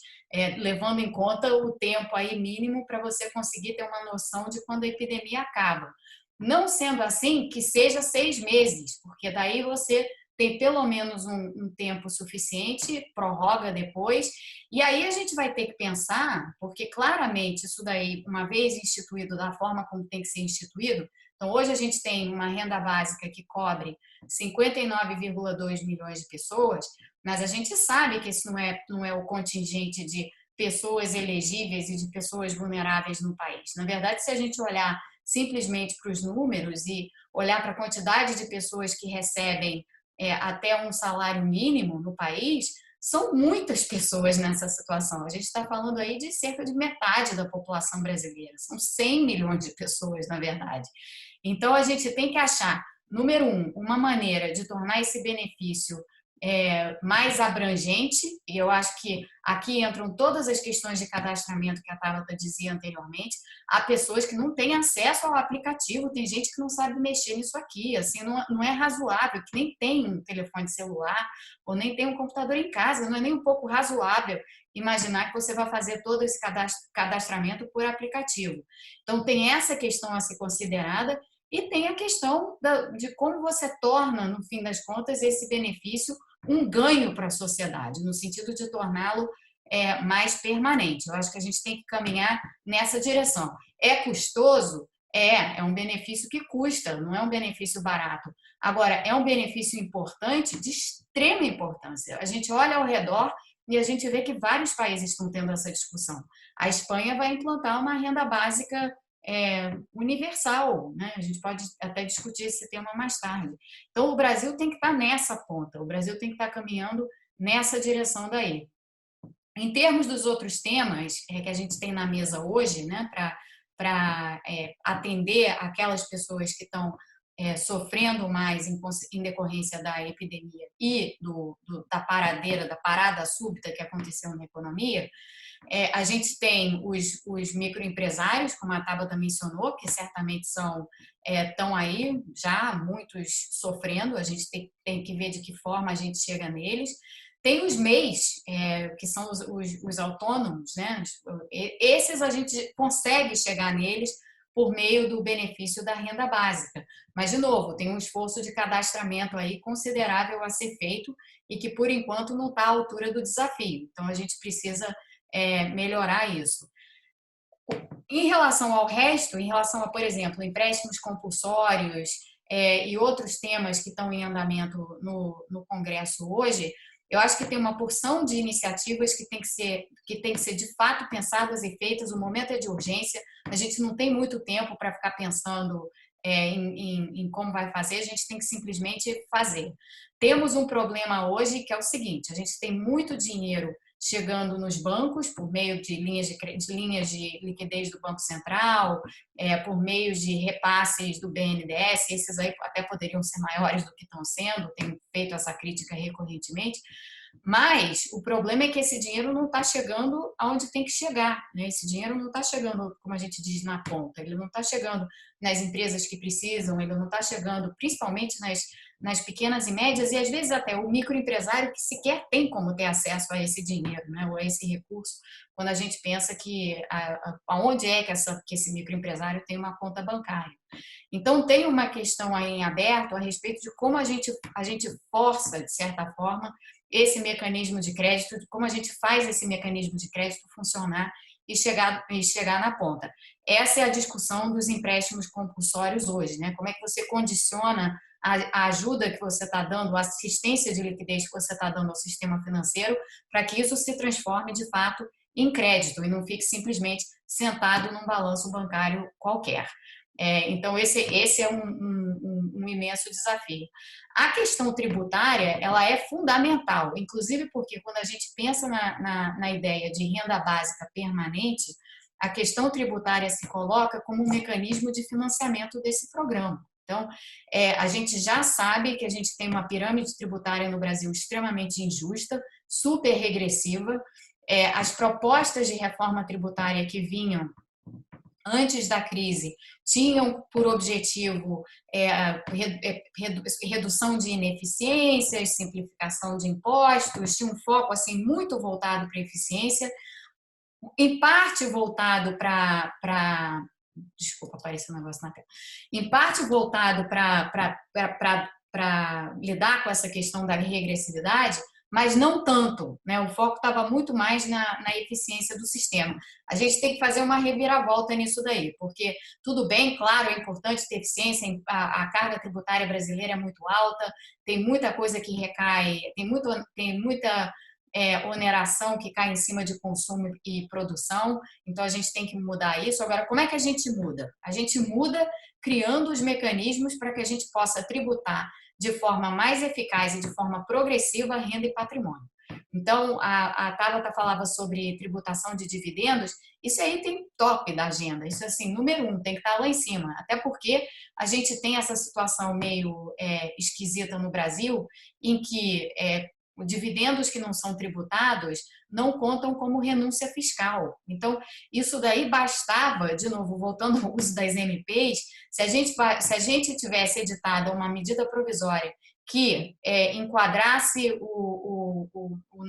levando em conta o tempo aí mínimo para você conseguir ter uma noção de quando a epidemia acaba. Não sendo assim, que seja 6 meses, porque daí você tem pelo menos um tempo suficiente, prorroga depois, e aí a gente vai ter que pensar, porque claramente isso daí, uma vez instituído da forma como tem que ser instituído, então hoje a gente tem uma renda básica que cobre 59,2 milhões de pessoas, mas a gente sabe que esse não é o contingente de pessoas elegíveis e de pessoas vulneráveis no país. Na verdade, se a gente olhar simplesmente para os números e olhar para a quantidade de pessoas que recebem até um salário mínimo no país, são muitas pessoas nessa situação. A gente está falando aí de cerca de metade da população brasileira. São 100 milhões de pessoas, na verdade. Então, a gente tem que achar, número 1, uma maneira de tornar esse benefício mais abrangente, e eu acho que aqui entram todas as questões de cadastramento que a Tabata dizia anteriormente. Há pessoas que não têm acesso ao aplicativo, tem gente que não sabe mexer nisso aqui, assim, não é razoável, que nem tem um telefone celular ou nem tem um computador em casa, não é nem um pouco razoável imaginar que você vai fazer todo esse cadastramento por aplicativo. Então, tem essa questão a ser considerada. E tem a questão de como você torna, no fim das contas, esse benefício um ganho para a sociedade, no sentido de torná-lo mais permanente. Eu acho que a gente tem que caminhar nessa direção. É custoso? É um benefício que custa, não é um benefício barato. Agora, é um benefício importante, de extrema importância. A gente olha ao redor e a gente vê que vários países estão tendo essa discussão. A Espanha vai implantar uma renda básica universal, né? A gente pode até discutir esse tema mais tarde. Então, o Brasil tem que estar nessa ponta, o Brasil tem que estar caminhando nessa direção daí. Em termos dos outros temas que a gente tem na mesa hoje, né, para atender aquelas pessoas que estão sofrendo mais em decorrência da epidemia e da parada súbita que aconteceu na economia, a gente tem os microempresários, como a Tabata mencionou, que certamente estão aí já muitos sofrendo, a gente tem que ver de que forma a gente chega neles. Tem os MEIs, que são os autônomos, né? Esses a gente consegue chegar neles por meio do benefício da renda básica. Mas, de novo, tem um esforço de cadastramento aí considerável a ser feito e que, por enquanto, não está à altura do desafio. Então, a gente precisa melhorar isso. Em relação ao resto, em relação a, por exemplo, empréstimos compulsórios e outros temas que estão em andamento no Congresso hoje, eu acho que tem uma porção de iniciativas que tem que ser de fato pensadas e feitas. O momento é de urgência, a gente não tem muito tempo para ficar pensando em como vai fazer, a gente tem que simplesmente fazer. Temos um problema hoje que é o seguinte: a gente tem muito dinheiro chegando nos bancos por meio de linhas de liquidez do Banco Central, por meio de repasses do BNDES, esses aí até poderiam ser maiores do que estão sendo, tenho feito essa crítica recorrentemente, Mas o problema é que esse dinheiro não está chegando aonde tem que chegar, né? Esse dinheiro não está chegando, como a gente diz, na ponta. Ele não está chegando nas empresas que precisam, ele não está chegando principalmente nas pequenas e médias e às vezes até o microempresário que sequer tem como ter acesso a esse dinheiro, né? Ou a esse recurso, quando a gente pensa que aonde é que esse microempresário tem uma conta bancária. Então, tem uma questão aí em aberto a respeito de como a gente força, de certa forma, esse mecanismo de crédito, de como a gente faz esse mecanismo de crédito funcionar e chegar na ponta. Essa é a discussão dos empréstimos compulsórios hoje, né? Como é que você condiciona a ajuda que você está dando, a assistência de liquidez que você está dando ao sistema financeiro, para que isso se transforme, de fato, em crédito e não fique simplesmente sentado num balanço bancário qualquer. Então, esse é um imenso desafio. A questão tributária, ela é fundamental, inclusive porque quando a gente pensa na ideia de renda básica permanente, a questão tributária se coloca como um mecanismo de financiamento desse programa. Então, a gente já sabe que a gente tem uma pirâmide tributária no Brasil extremamente injusta, super regressiva. As propostas de reforma tributária que vinham antes da crise tinham por objetivo redução de ineficiências, simplificação de impostos, tinha um foco assim muito voltado para a eficiência, em parte voltado para desculpa, apareceu um negócio na tela. Em parte voltado para lidar com essa questão da regressividade, mas não tanto, né? O foco estava muito mais na eficiência do sistema. A gente tem que fazer uma reviravolta nisso daí, porque tudo bem, claro, é importante ter eficiência, a carga tributária brasileira é muito alta, tem muita coisa que recai, tem muita oneração que cai em cima de consumo e produção, então a gente tem que mudar isso. Agora, como é que a gente muda? A gente muda criando os mecanismos para que a gente possa tributar de forma mais eficaz e de forma progressiva renda e patrimônio. Então, a Tabata falava sobre tributação de dividendos, isso aí tem top da agenda, isso assim, número 1, tem que estar lá em cima, até porque a gente tem essa situação meio esquisita no Brasil, em que dividendos que não são tributados não contam como renúncia fiscal. Então, isso daí bastava, de novo, voltando ao uso das MPs, se a gente tivesse editado uma medida provisória que enquadrasse o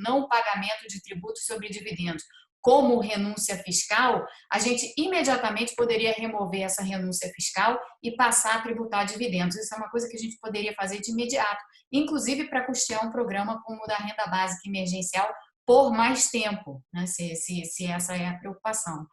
não pagamento de tributos sobre dividendos como renúncia fiscal, a gente imediatamente poderia remover essa renúncia fiscal e passar a tributar dividendos. Isso é uma coisa que a gente poderia fazer de imediato, inclusive para custear um programa como o da renda básica emergencial por mais tempo, né? se essa é a preocupação.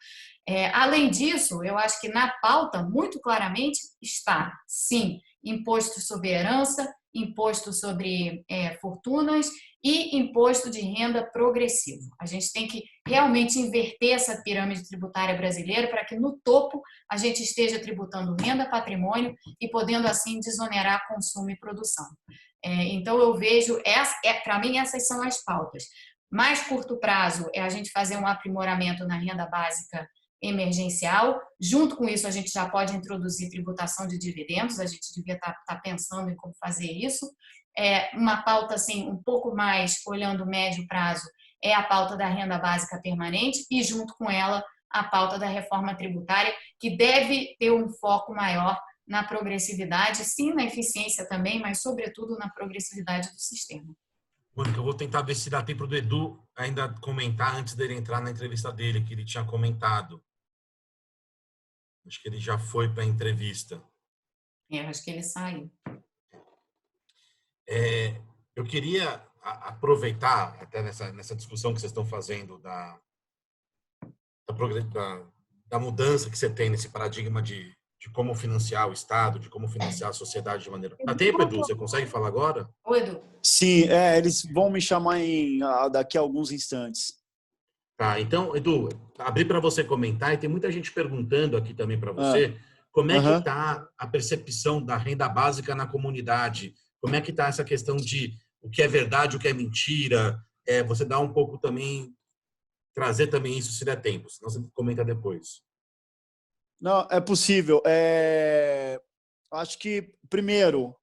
Além disso, eu acho que na pauta, muito claramente, está, sim, imposto sobre herança, imposto sobre fortunas e imposto de renda progressivo. A gente tem que realmente inverter essa pirâmide tributária brasileira para que no topo a gente esteja tributando renda, patrimônio e podendo assim desonerar consumo e produção. Então eu vejo, para mim essas são as pautas. Mais curto prazo é a gente fazer um aprimoramento na renda básica emergencial. Junto com isso, a gente já pode introduzir tributação de dividendos, a gente devia estar pensando em como fazer isso. Uma pauta assim, um pouco mais olhando médio prazo é a pauta da renda básica permanente e, junto com ela, a pauta da reforma tributária, que deve ter um foco maior na progressividade, sim, na eficiência também, mas, sobretudo, na progressividade do sistema. Mônica, eu vou tentar ver se dá tempo do Edu ainda comentar antes dele entrar na entrevista dele, que ele tinha comentado. Acho que ele já foi para a entrevista. Acho que ele saiu. Eu queria aproveitar, até nessa discussão que vocês estão fazendo da mudança que você tem nesse paradigma de como financiar o Estado, de como financiar a sociedade de maneira... Dá tempo, Edu? Você consegue falar agora? Oi, Edu. Sim, eles vão me chamar daqui a alguns instantes. Tá, então, Edu, abri para você comentar, e tem muita gente perguntando aqui também para você, como é que está a percepção da renda básica na comunidade? Como é que está essa questão de o que é verdade, o que é mentira? Você dá um pouco também, trazer também isso se der tempo, senão você comenta depois. Não, é possível. Acho que, primeiro,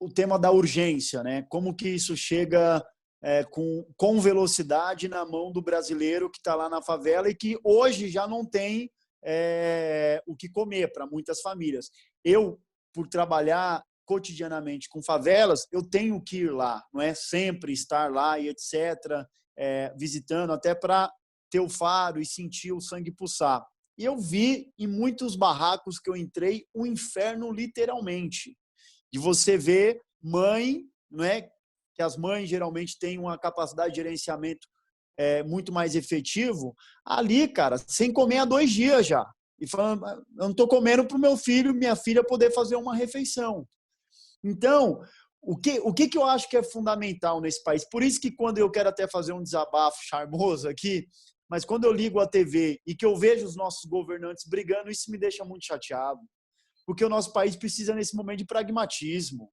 o tema da urgência, né? Como que isso chega com velocidade na mão do brasileiro que está lá na favela e que hoje já não tem o que comer para muitas famílias. Eu, por trabalhar cotidianamente com favelas, eu tenho que ir lá, não é sempre estar lá e etc., visitando, até para ter o faro e sentir o sangue pulsar. E eu vi em muitos barracos que eu entrei um inferno literalmente. De você ver mãe, não é? Que as mães geralmente têm uma capacidade de gerenciamento muito mais efetivo, ali, cara, sem comer há 2 dias já. E falando, eu não estou comendo para o meu filho e minha filha poder fazer uma refeição. Então, o que eu acho que é fundamental nesse país? Por isso que quando eu quero até fazer um desabafo charmoso aqui, mas quando eu ligo a TV e que eu vejo os nossos governantes brigando, isso me deixa muito chateado. Porque o nosso país precisa, nesse momento, de pragmatismo.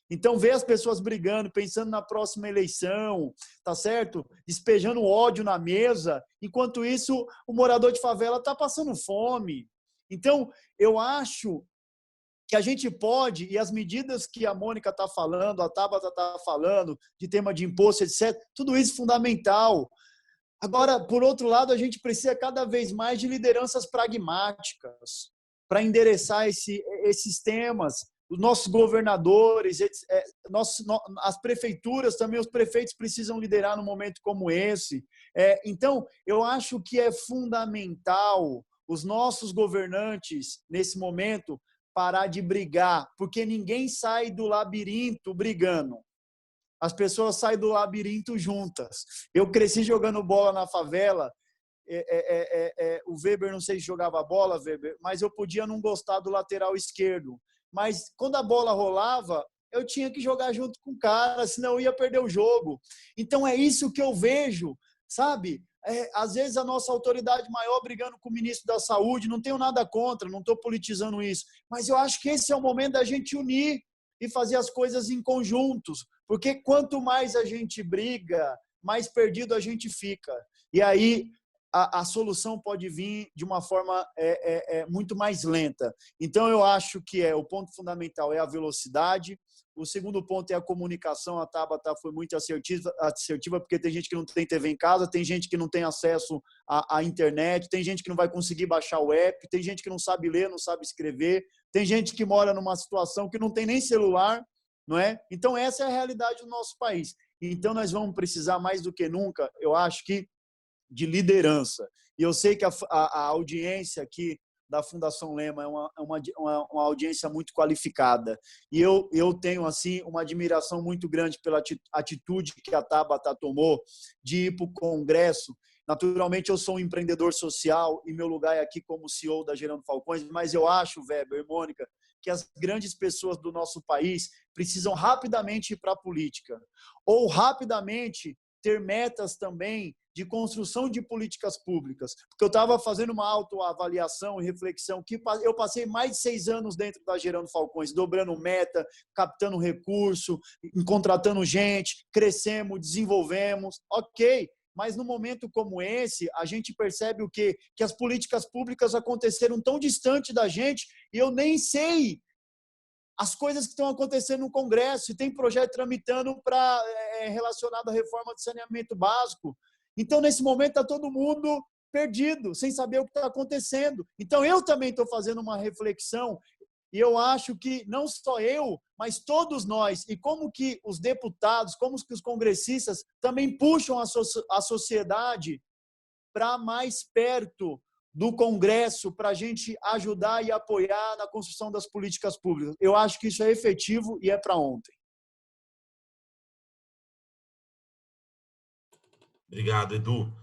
Então, ver as pessoas brigando, pensando na próxima eleição, tá certo? Despejando ódio na mesa, enquanto isso, o morador de favela está passando fome. Então, eu acho que a gente pode, e as medidas que a Mônica está falando, a Tabata está falando, de tema de imposto, etc., tudo isso é fundamental. Agora, por outro lado, a gente precisa cada vez mais de lideranças pragmáticas para endereçar esses temas. Os nossos governadores, as prefeituras também, os prefeitos precisam liderar num momento como esse. Então, eu acho que é fundamental os nossos governantes, nesse momento, parar de brigar, porque ninguém sai do labirinto brigando. As pessoas saem do labirinto juntas. Eu cresci jogando bola na favela. O Weber, não sei se jogava bola, Weber, mas eu podia não gostar do lateral esquerdo. Mas quando a bola rolava, eu tinha que jogar junto com o cara, senão eu ia perder o jogo. Então é isso que eu vejo, sabe? Às vezes a nossa autoridade maior brigando com o ministro da Saúde, não tenho nada contra, não estou politizando isso, mas eu acho que esse é o momento da gente unir e fazer as coisas em conjuntos, porque quanto mais a gente briga, mais perdido a gente fica. E aí a solução pode vir de uma forma muito mais lenta. Então, eu acho que o ponto fundamental é a velocidade. O segundo ponto é a comunicação. A Tabata foi muito assertiva, porque tem gente que não tem TV em casa, tem gente que não tem acesso à internet, tem gente que não vai conseguir baixar o app, tem gente que não sabe ler, não sabe escrever, tem gente que mora numa situação que não tem nem celular, não é? Então, essa é a realidade do nosso país. Então, nós vamos precisar mais do que nunca, eu acho que, de liderança. E eu sei que a audiência aqui da Fundação Lema é uma audiência muito qualificada. E eu tenho, assim, uma admiração muito grande pela atitude que a Tabata tomou de ir para o Congresso. Naturalmente, eu sou um empreendedor social e meu lugar é aqui como CEO da Gerando Falcões, mas eu acho, Weber e Mônica, que as grandes pessoas do nosso país precisam rapidamente ir para a política. Ou rapidamente ter metas também de construção de políticas públicas. Porque eu estava fazendo uma autoavaliação e reflexão que eu passei mais de 6 anos dentro da Gerando Falcões, dobrando meta, captando recurso, contratando gente, crescemos, desenvolvemos, ok. Mas num momento como esse, a gente percebe o quê? Que as políticas públicas aconteceram tão distante da gente e eu nem sei as coisas que estão acontecendo no Congresso, e tem projeto tramitando relacionado à reforma do saneamento básico. Então, nesse momento, está todo mundo perdido, sem saber o que está acontecendo. Então, eu também estou fazendo uma reflexão, e eu acho que não só eu, mas todos nós, e como que os deputados, como que os congressistas também puxam a sociedade para mais perto do Congresso, para a gente ajudar e apoiar na construção das políticas públicas. Eu acho que isso é efetivo e é para ontem. Obrigado, Edu.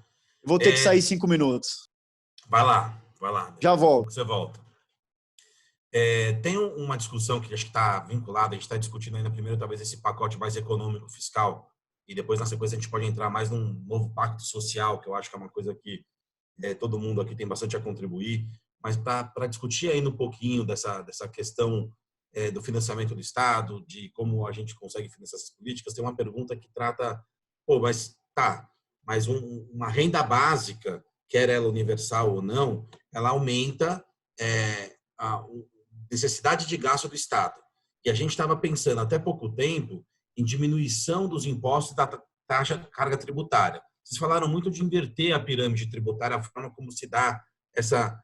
Vou ter que sair 5 minutos. Vai lá. Já volto. Você volta. Tem uma discussão que acho que está vinculada, a gente está discutindo ainda primeiro talvez esse pacote mais econômico fiscal, e depois na sequência a gente pode entrar mais num novo pacto social, que eu acho que é uma coisa que todo mundo aqui tem bastante a contribuir, mas para discutir ainda um pouquinho dessa questão do financiamento do Estado, de como a gente consegue financiar essas políticas, tem uma pergunta que trata, mas uma renda básica, quer ela universal ou não, ela aumenta a necessidade de gasto do Estado. E a gente estava pensando até pouco tempo em diminuição dos impostos da taxa carga tributária. Vocês falaram muito de inverter a pirâmide tributária, a forma como se dá essa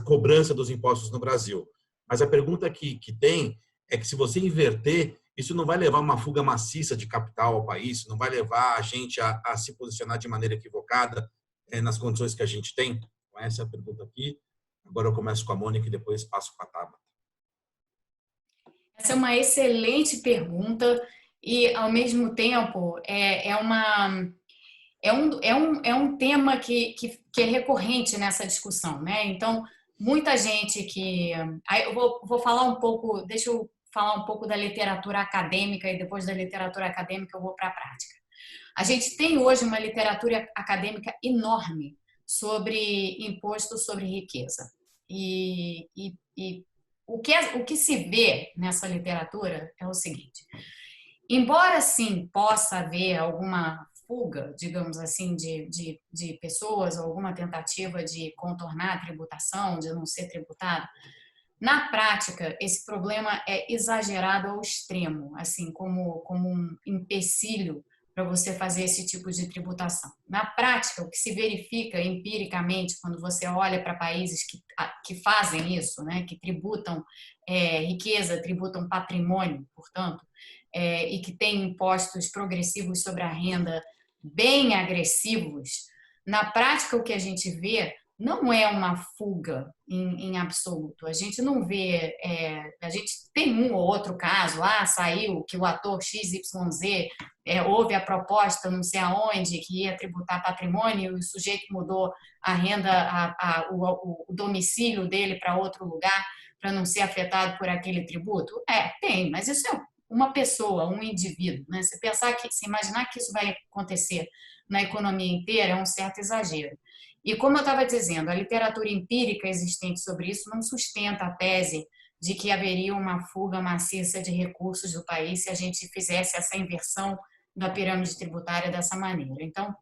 cobrança dos impostos no Brasil. Mas a pergunta que tem é que se você inverter, isso não vai levar uma fuga maciça de capital ao país, não vai levar a gente a se posicionar de maneira equivocada nas condições que a gente tem? Então, essa é a pergunta aqui. Agora eu começo com a Mônica e depois passo com a Tabata. Essa é uma excelente pergunta e, ao mesmo tempo, é um tema que é recorrente nessa discussão, né? Então, muita gente que... Aí eu vou falar um pouco, deixa eu falar um pouco da literatura acadêmica e depois da literatura acadêmica eu vou para a prática. A gente tem hoje uma literatura acadêmica enorme sobre imposto sobre riqueza. E o que se vê nessa literatura é o seguinte: embora sim possa haver alguma fuga, digamos assim, de pessoas, alguma tentativa de contornar a tributação, de não ser tributado, na prática esse problema é exagerado ao extremo, assim como um empecilho para você fazer esse tipo de tributação. Na prática, o que se verifica empiricamente quando você olha para países que fazem isso, né, que tributam riqueza, tributam patrimônio, portanto, e que têm impostos progressivos sobre a renda bem agressivos, na prática o que a gente vê não é uma fuga em absoluto. A gente não vê... a gente tem um ou outro caso, saiu que o ator XYZ houve a proposta não sei aonde que ia tributar patrimônio e o sujeito mudou a renda, o domicílio dele para outro lugar para não ser afetado por aquele tributo. Tem, mas isso é uma pessoa, um indivíduo, né? Se imaginar que isso vai acontecer na economia inteira é um certo exagero. E como eu estava dizendo, a literatura empírica existente sobre isso não sustenta a tese de que haveria uma fuga maciça de recursos do país se a gente fizesse essa inversão da pirâmide tributária dessa maneira. Então,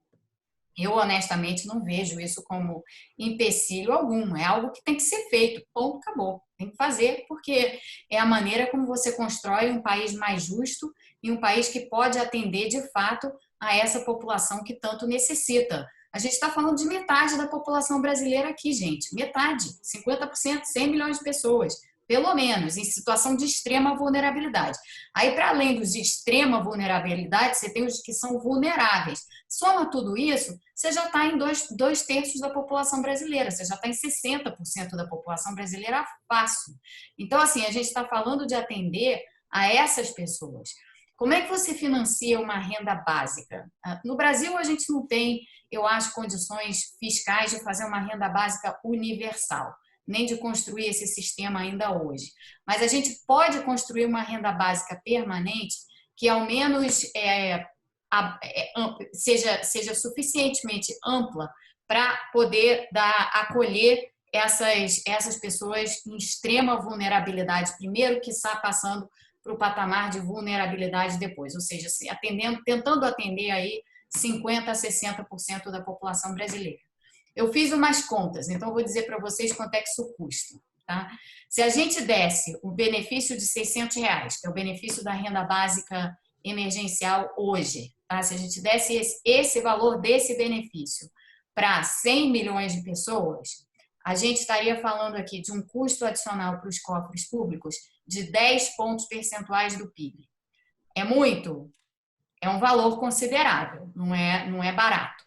eu honestamente não vejo isso como empecilho algum, é algo que tem que ser feito, ponto, acabou. Tem que fazer porque é a maneira como você constrói um país mais justo e um país que pode atender de fato a essa população que tanto necessita. A gente está falando de metade da população brasileira aqui, gente. Metade, 50%, 100 milhões de pessoas, pelo menos, em situação de extrema vulnerabilidade. Aí, para além dos de extrema vulnerabilidade, você tem os que são vulneráveis. Soma tudo isso, você já está em dois terços da população brasileira, você já está em 60% da população brasileira fácil. Então, assim, a gente está falando de atender a essas pessoas. Como é que você financia uma renda básica? No Brasil, a gente não tem, eu acho, condições fiscais de fazer uma renda básica universal, nem de construir esse sistema ainda hoje. Mas a gente pode construir uma renda básica permanente que, ao menos, seja suficientemente ampla para poder acolher essas pessoas em extrema vulnerabilidade, primeiro, que está passando para o patamar de vulnerabilidade depois, ou seja, tentando atender aí 50% a 60% da população brasileira. Eu fiz umas contas, então eu vou dizer para vocês quanto é que isso custa. Tá? Se a gente desse o benefício de R$600, que é o benefício da renda básica emergencial hoje, tá? Se a gente desse esse valor desse benefício para 100 milhões de pessoas, a gente estaria falando aqui de um custo adicional para os cofres públicos de 10 pontos percentuais do PIB. É muito? É um valor considerável, não é barato.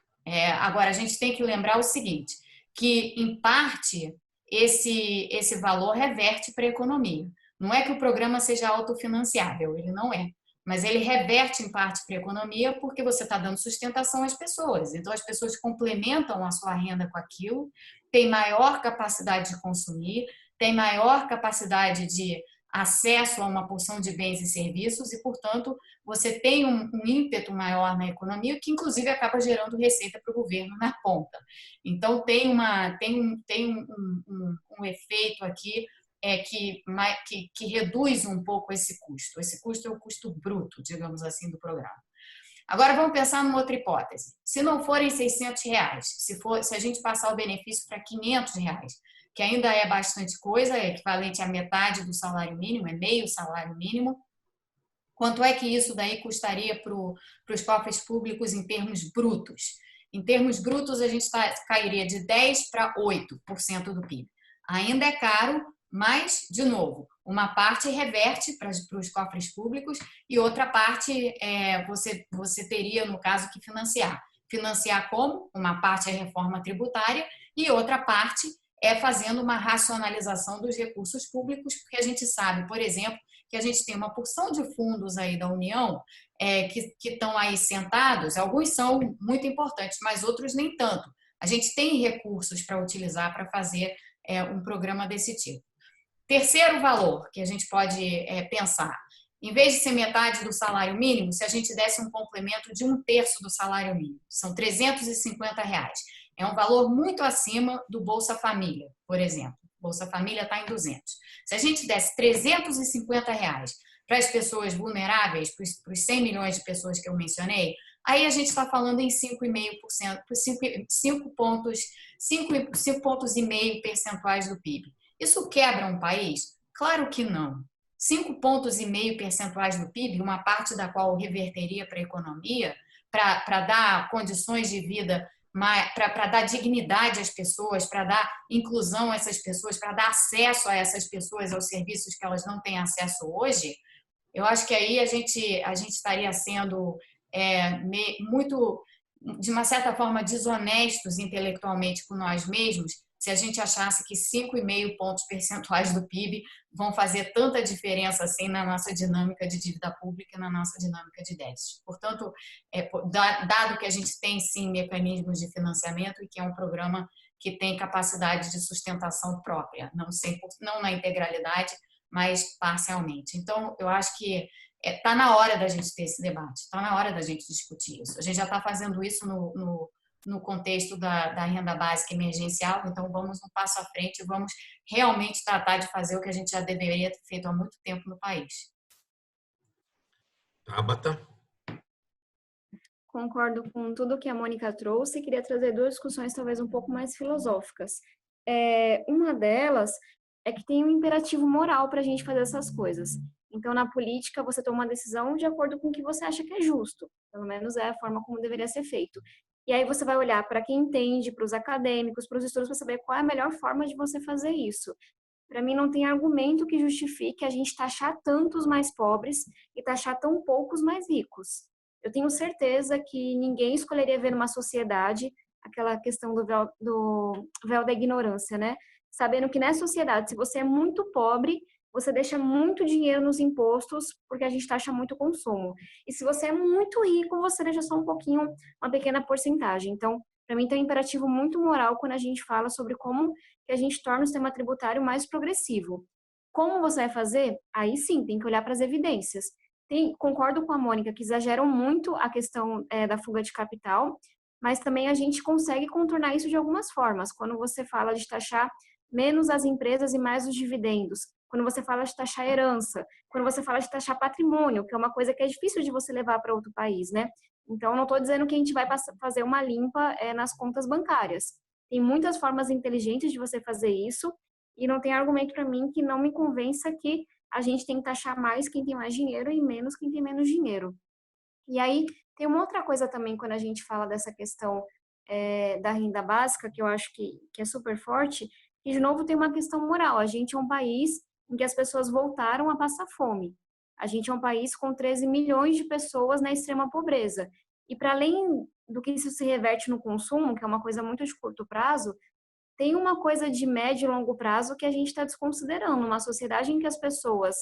Agora, a gente tem que lembrar o seguinte, que, em parte, esse valor reverte para a economia. Não é que o programa seja autofinanciável, ele não é. Mas ele reverte, em parte, para a economia porque você está dando sustentação às pessoas. Então, as pessoas complementam a sua renda com aquilo, têm maior capacidade de consumir, têm maior capacidade de acesso a uma porção de bens e serviços e, portanto, você tem um ímpeto maior na economia que, inclusive, acaba gerando receita para o governo na ponta. Então, tem um efeito aqui que reduz um pouco esse custo. Esse custo é o custo bruto, digamos assim, do programa. Agora, vamos pensar numa outra hipótese. Se não forem R$600, se a gente passar o benefício para R$500, que ainda é bastante coisa, é equivalente à metade do salário mínimo, é meio salário mínimo. Quanto é que isso daí custaria para os cofres públicos em termos brutos? Em termos brutos, a gente cairia de 10% para 8% do PIB. Ainda é caro, mas, de novo, uma parte reverte para os cofres públicos e outra parte você teria, no caso, que financiar. Financiar como? Uma parte é reforma tributária e outra parte é fazendo uma racionalização dos recursos públicos, porque a gente sabe, por exemplo, que a gente tem uma porção de fundos aí da União que estão aí sentados, alguns são muito importantes, mas outros nem tanto. A gente tem recursos para utilizar para fazer um programa desse tipo. Terceiro valor que a gente pode pensar, em vez de ser metade do salário mínimo, se a gente desse um complemento de 1/3 do salário mínimo, são R$350. É um valor muito acima do Bolsa Família, por exemplo. Bolsa Família está em 200. Se a gente desse R$350 para as pessoas vulneráveis, para os 100 milhões de pessoas que eu mencionei, aí a gente está falando em 5,5%, 5,5 pontos e meio percentuais do PIB. Isso quebra um país? Claro que não. 5,5 pontos percentuais do PIB, uma parte da qual reverteria para a economia, para dar condições de vida, para dar dignidade às pessoas, para dar inclusão a essas pessoas, para dar acesso a essas pessoas aos serviços que elas não têm acesso hoje, eu acho que aí a gente estaria sendo muito, de uma certa forma, desonestos intelectualmente com nós mesmos, se a gente achasse que 5,5 pontos percentuais do PIB vão fazer tanta diferença assim na nossa dinâmica de dívida pública e na nossa dinâmica de déficit. Portanto, dado que a gente tem, sim, mecanismos de financiamento e que é um programa que tem capacidade de sustentação própria, não na integralidade, mas parcialmente. Então, eu acho que está na hora da gente ter esse debate, está na hora da gente discutir isso. A gente já está fazendo isso no contexto da renda básica emergencial, então vamos um passo à frente e vamos realmente tratar de fazer o que a gente já deveria ter feito há muito tempo no país. Tabata? Concordo com tudo que a Mônica trouxe e queria trazer duas discussões talvez um pouco mais filosóficas. Uma delas é que tem um imperativo moral para a gente fazer essas coisas. Então, na política, você toma uma decisão de acordo com o que você acha que é justo. Pelo menos é a forma como deveria ser feito. E aí você vai olhar para quem entende, para os acadêmicos, para os estudos, para saber qual é a melhor forma de você fazer isso. Para mim, não tem argumento que justifique a gente taxar tantos mais pobres e taxar tão poucos mais ricos. Eu tenho certeza que ninguém escolheria ver numa sociedade aquela questão do véu da ignorância, né? Sabendo que nessa sociedade, se você é muito pobre, você deixa muito dinheiro nos impostos, porque a gente taxa muito o consumo. E se você é muito rico, você deixa só um pouquinho, uma pequena porcentagem. Então, para mim, tem um imperativo muito moral quando a gente fala sobre como que a gente torna o sistema tributário mais progressivo. Como você vai fazer? Aí sim, tem que olhar para as evidências. Concordo com a Mônica que exageram muito a questão da fuga de capital, mas também a gente consegue contornar isso de algumas formas. Quando você fala de taxar menos as empresas e mais os dividendos, quando você fala de taxar herança, quando você fala de taxar patrimônio, que é uma coisa que é difícil de você levar para outro país, né? Então, não estou dizendo que a gente vai fazer uma limpa nas contas bancárias. Tem muitas formas inteligentes de você fazer isso e não tem argumento para mim que não me convença que a gente tem que taxar mais quem tem mais dinheiro e menos quem tem menos dinheiro. E aí, tem uma outra coisa também quando a gente fala dessa questão da renda básica, que eu acho que é super forte, e de novo tem uma questão moral. A gente é um país em que as pessoas voltaram a passar fome. A gente é um país com 13 milhões de pessoas na extrema pobreza. E para além do que isso se reverte no consumo, que é uma coisa muito de curto prazo, tem uma coisa de médio e longo prazo que a gente está desconsiderando. Uma sociedade em que as pessoas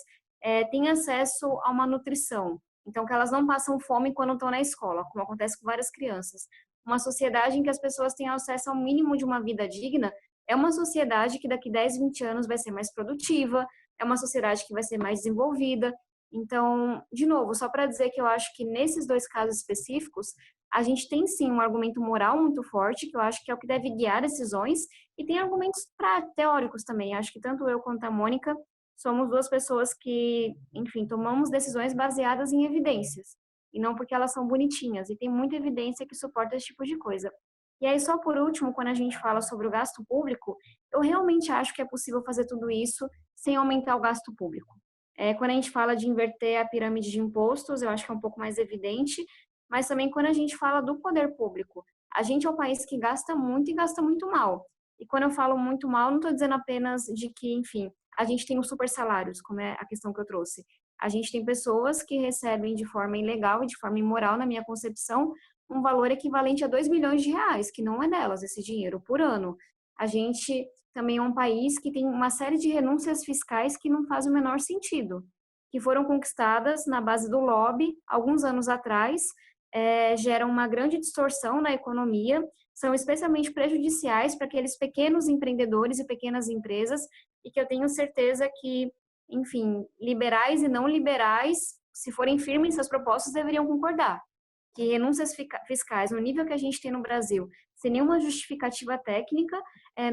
têm acesso a uma nutrição, então que elas não passam fome quando estão na escola, como acontece com várias crianças. Uma sociedade em que as pessoas têm acesso ao mínimo de uma vida digna, é uma sociedade que daqui 10, 20 anos vai ser mais produtiva, é uma sociedade que vai ser mais desenvolvida. Então, de novo, só para dizer que eu acho que nesses dois casos específicos, a gente tem sim um argumento moral muito forte, que eu acho que é o que deve guiar decisões, e tem argumentos teóricos também. Acho que tanto eu quanto a Mônica somos duas pessoas que, enfim, tomamos decisões baseadas em evidências, e não porque elas são bonitinhas, e tem muita evidência que suporta esse tipo de coisa. E aí, só por último, quando a gente fala sobre o gasto público, eu realmente acho que é possível fazer tudo isso sem aumentar o gasto público. Quando a gente fala de inverter a pirâmide de impostos, eu acho que é um pouco mais evidente, mas também quando a gente fala do poder público. A gente é um país que gasta muito e gasta muito mal. E quando eu falo muito mal, não estou dizendo apenas de que, enfim, a gente tem os super salários, como é a questão que eu trouxe. A gente tem pessoas que recebem de forma ilegal e de forma imoral, na minha concepção, um valor equivalente a 2 bilhões de reais, que não é delas esse dinheiro, por ano. A gente também é um país que tem uma série de renúncias fiscais que não faz o menor sentido, que foram conquistadas na base do lobby alguns anos atrás, geram uma grande distorção na economia, são especialmente prejudiciais para aqueles pequenos empreendedores e pequenas empresas, e que eu tenho certeza que, enfim, liberais e não liberais, se forem firmes em suas propostas, deveriam concordar que renúncias fiscais no nível que a gente tem no Brasil, sem nenhuma justificativa técnica,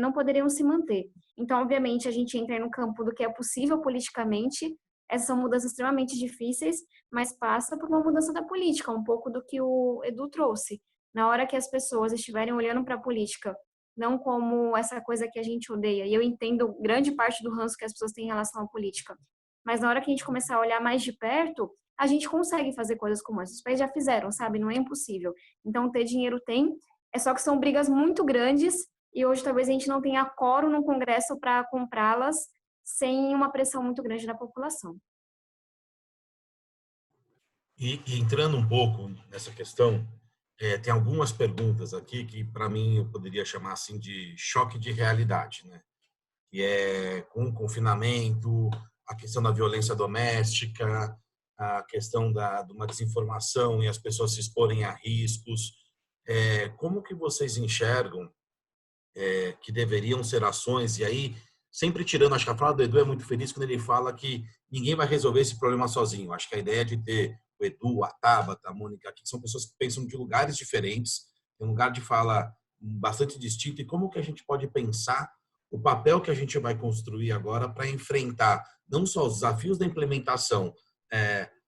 não poderiam se manter. Então, obviamente, a gente entra no campo do que é possível politicamente. Essas são mudanças extremamente difíceis, mas passa por uma mudança da política, um pouco do que o Edu trouxe. Na hora que as pessoas estiverem olhando para a política, não como essa coisa que a gente odeia, e eu entendo grande parte do ranço que as pessoas têm em relação à política, mas na hora que a gente começar a olhar mais de perto, a gente consegue fazer coisas como essas. Os países já fizeram, sabe? Não é impossível. Então, ter dinheiro tem, é só que são brigas muito grandes e hoje talvez a gente não tenha quórum no Congresso para comprá-las sem uma pressão muito grande da população. E entrando um pouco nessa questão, tem algumas perguntas aqui que, para mim, eu poderia chamar assim de choque de realidade, né? Que é com o confinamento, a questão da violência doméstica, a questão de uma desinformação e as pessoas se exporem a riscos. Como que vocês enxergam que deveriam ser ações? E aí, sempre tirando, acho que a fala do Edu é muito feliz quando ele fala que ninguém vai resolver esse problema sozinho. Acho que a ideia de ter o Edu, a Tabata, a Mônica, que são pessoas que pensam de lugares diferentes, tem um lugar de fala bastante distinto, e como que a gente pode pensar o papel que a gente vai construir agora para enfrentar não só os desafios da implementação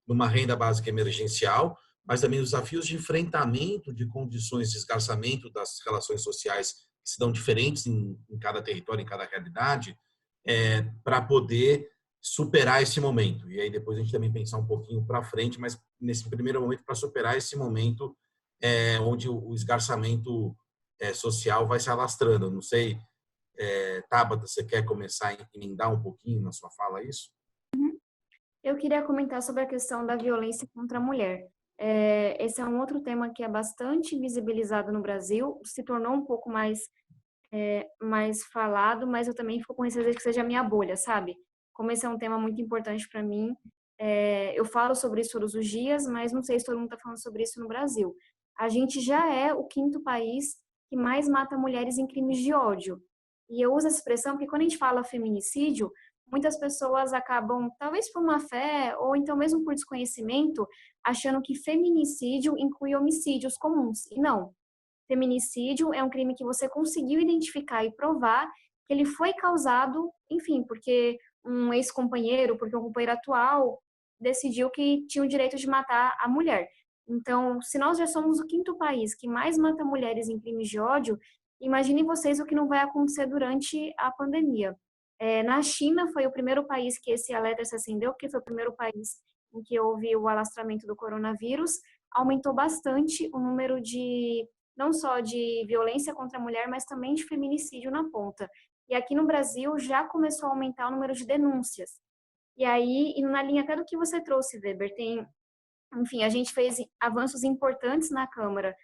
numa renda básica emergencial, mas também os desafios de enfrentamento de condições de esgarçamento das relações sociais que se dão diferentes em cada território, em cada realidade, para poder superar esse momento. E aí depois a gente também pensar um pouquinho para frente, mas nesse primeiro momento para superar esse momento onde o esgarçamento social vai se alastrando. Eu não sei, Tabata, você quer começar a emendar um pouquinho na sua fala isso? Eu queria comentar sobre a questão da violência contra a mulher. Esse é um outro tema que é bastante visibilizado no Brasil, se tornou um pouco mais falado, mas eu também fico com receio de que seja a minha bolha, sabe? Como esse é um tema muito importante para mim, eu falo sobre isso todos os dias, mas não sei se todo mundo está falando sobre isso no Brasil. A gente já é o 5º país que mais mata mulheres em crimes de ódio. E eu uso essa expressão porque quando a gente fala feminicídio, muitas pessoas acabam, talvez por má fé, ou então mesmo por desconhecimento, achando que feminicídio inclui homicídios comuns. E não. Feminicídio é um crime que você conseguiu identificar e provar que ele foi causado, enfim, porque um ex-companheiro, porque um companheiro atual decidiu que tinha o direito de matar a mulher. Então, se nós já somos o 5º país que mais mata mulheres em crimes de ódio, imaginem vocês o que não vai acontecer durante a pandemia. Na China foi o primeiro país que esse alerta se acendeu, porque foi o primeiro país em que houve o alastramento do coronavírus. Aumentou bastante o número de, não só de violência contra a mulher, mas também de feminicídio na ponta. E aqui no Brasil já começou a aumentar o número de denúncias. E aí, e na linha até do que você trouxe, Weber, enfim, a gente fez avanços importantes na Câmara,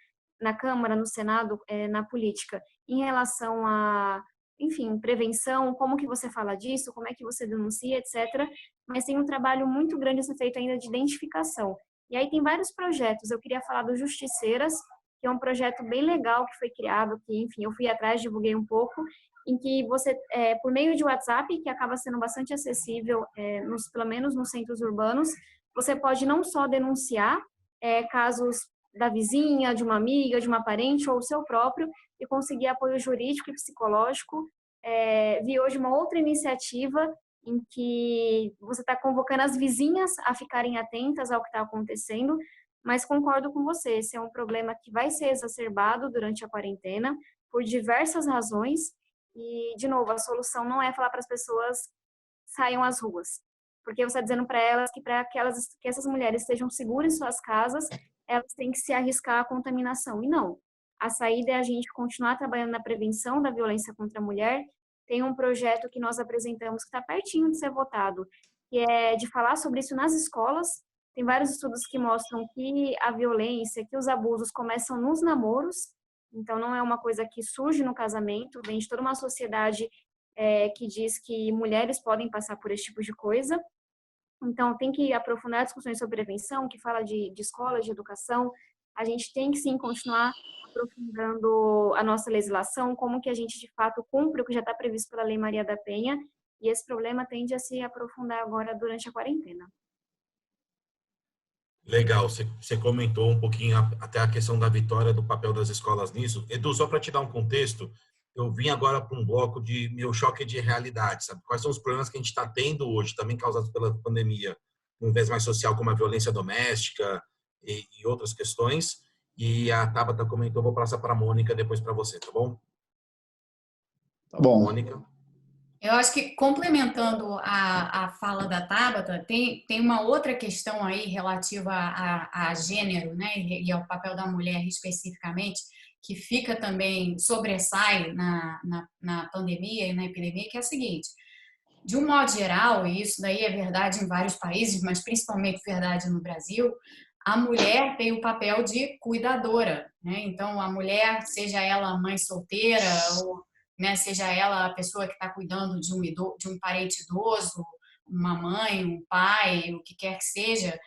no Senado, na política, em relação a, enfim, prevenção, como que você fala disso, como é que você denuncia, etc. Mas tem um trabalho muito grande a ser feito ainda de identificação. E aí tem vários projetos. Eu queria falar do Justiceiras, que é um projeto bem legal que foi criado, que, enfim, eu fui atrás, divulguei um pouco, em que você, por meio de WhatsApp, que acaba sendo bastante acessível, pelo menos nos centros urbanos, você pode não só denunciar casos da vizinha, de uma amiga, de uma parente ou o seu próprio, e conseguir apoio jurídico e psicológico. Vi hoje uma outra iniciativa em que você está convocando as vizinhas a ficarem atentas ao que está acontecendo, mas concordo com você, esse é um problema que vai ser exacerbado durante a quarentena por diversas razões e, de novo, a solução não é falar para as pessoas saiam às ruas, porque você está dizendo para elas que que essas mulheres estejam seguras em suas casas, elas têm que se arriscar à contaminação. E não, a saída é a gente continuar trabalhando na prevenção da violência contra a mulher. Tem um projeto que nós apresentamos que está pertinho de ser votado, que é de falar sobre isso nas escolas. Tem vários estudos que mostram que a violência, que os abusos começam nos namoros, então não é uma coisa que surge no casamento, vem de toda uma sociedade que diz que mulheres podem passar por esse tipo de coisa. Então, tem que aprofundar discussões sobre prevenção, que fala de escolas, de educação. A gente tem que, sim, continuar aprofundando a nossa legislação, como que a gente, de fato, cumpre o que já está previsto pela Lei Maria da Penha, e esse problema tende a se aprofundar agora durante a quarentena. Legal, você comentou um pouquinho até a questão da vitória do papel das escolas nisso. Edu, só para te dar um contexto, eu vim agora para um bloco de meu choque de realidade, sabe? Quais são os problemas que a gente está tendo hoje, também causados pela pandemia, um viés mais social, como a violência doméstica e outras questões. E a Tabata comentou, vou passar para a Mônica, depois para você, tá bom? Tá bom. Mônica. Eu acho que, complementando a fala da Tabata, tem uma outra questão aí relativa a gênero, né, e ao papel da mulher especificamente, que fica também, sobressai na pandemia e na epidemia, que é a seguinte: de um modo geral, e isso daí é verdade em vários países, mas principalmente verdade no Brasil, a mulher tem o papel de cuidadora, né? Então, a mulher, seja ela mãe solteira ou, né, seja ela a pessoa que está cuidando de um parente idoso, uma mãe, um pai, o que quer que seja,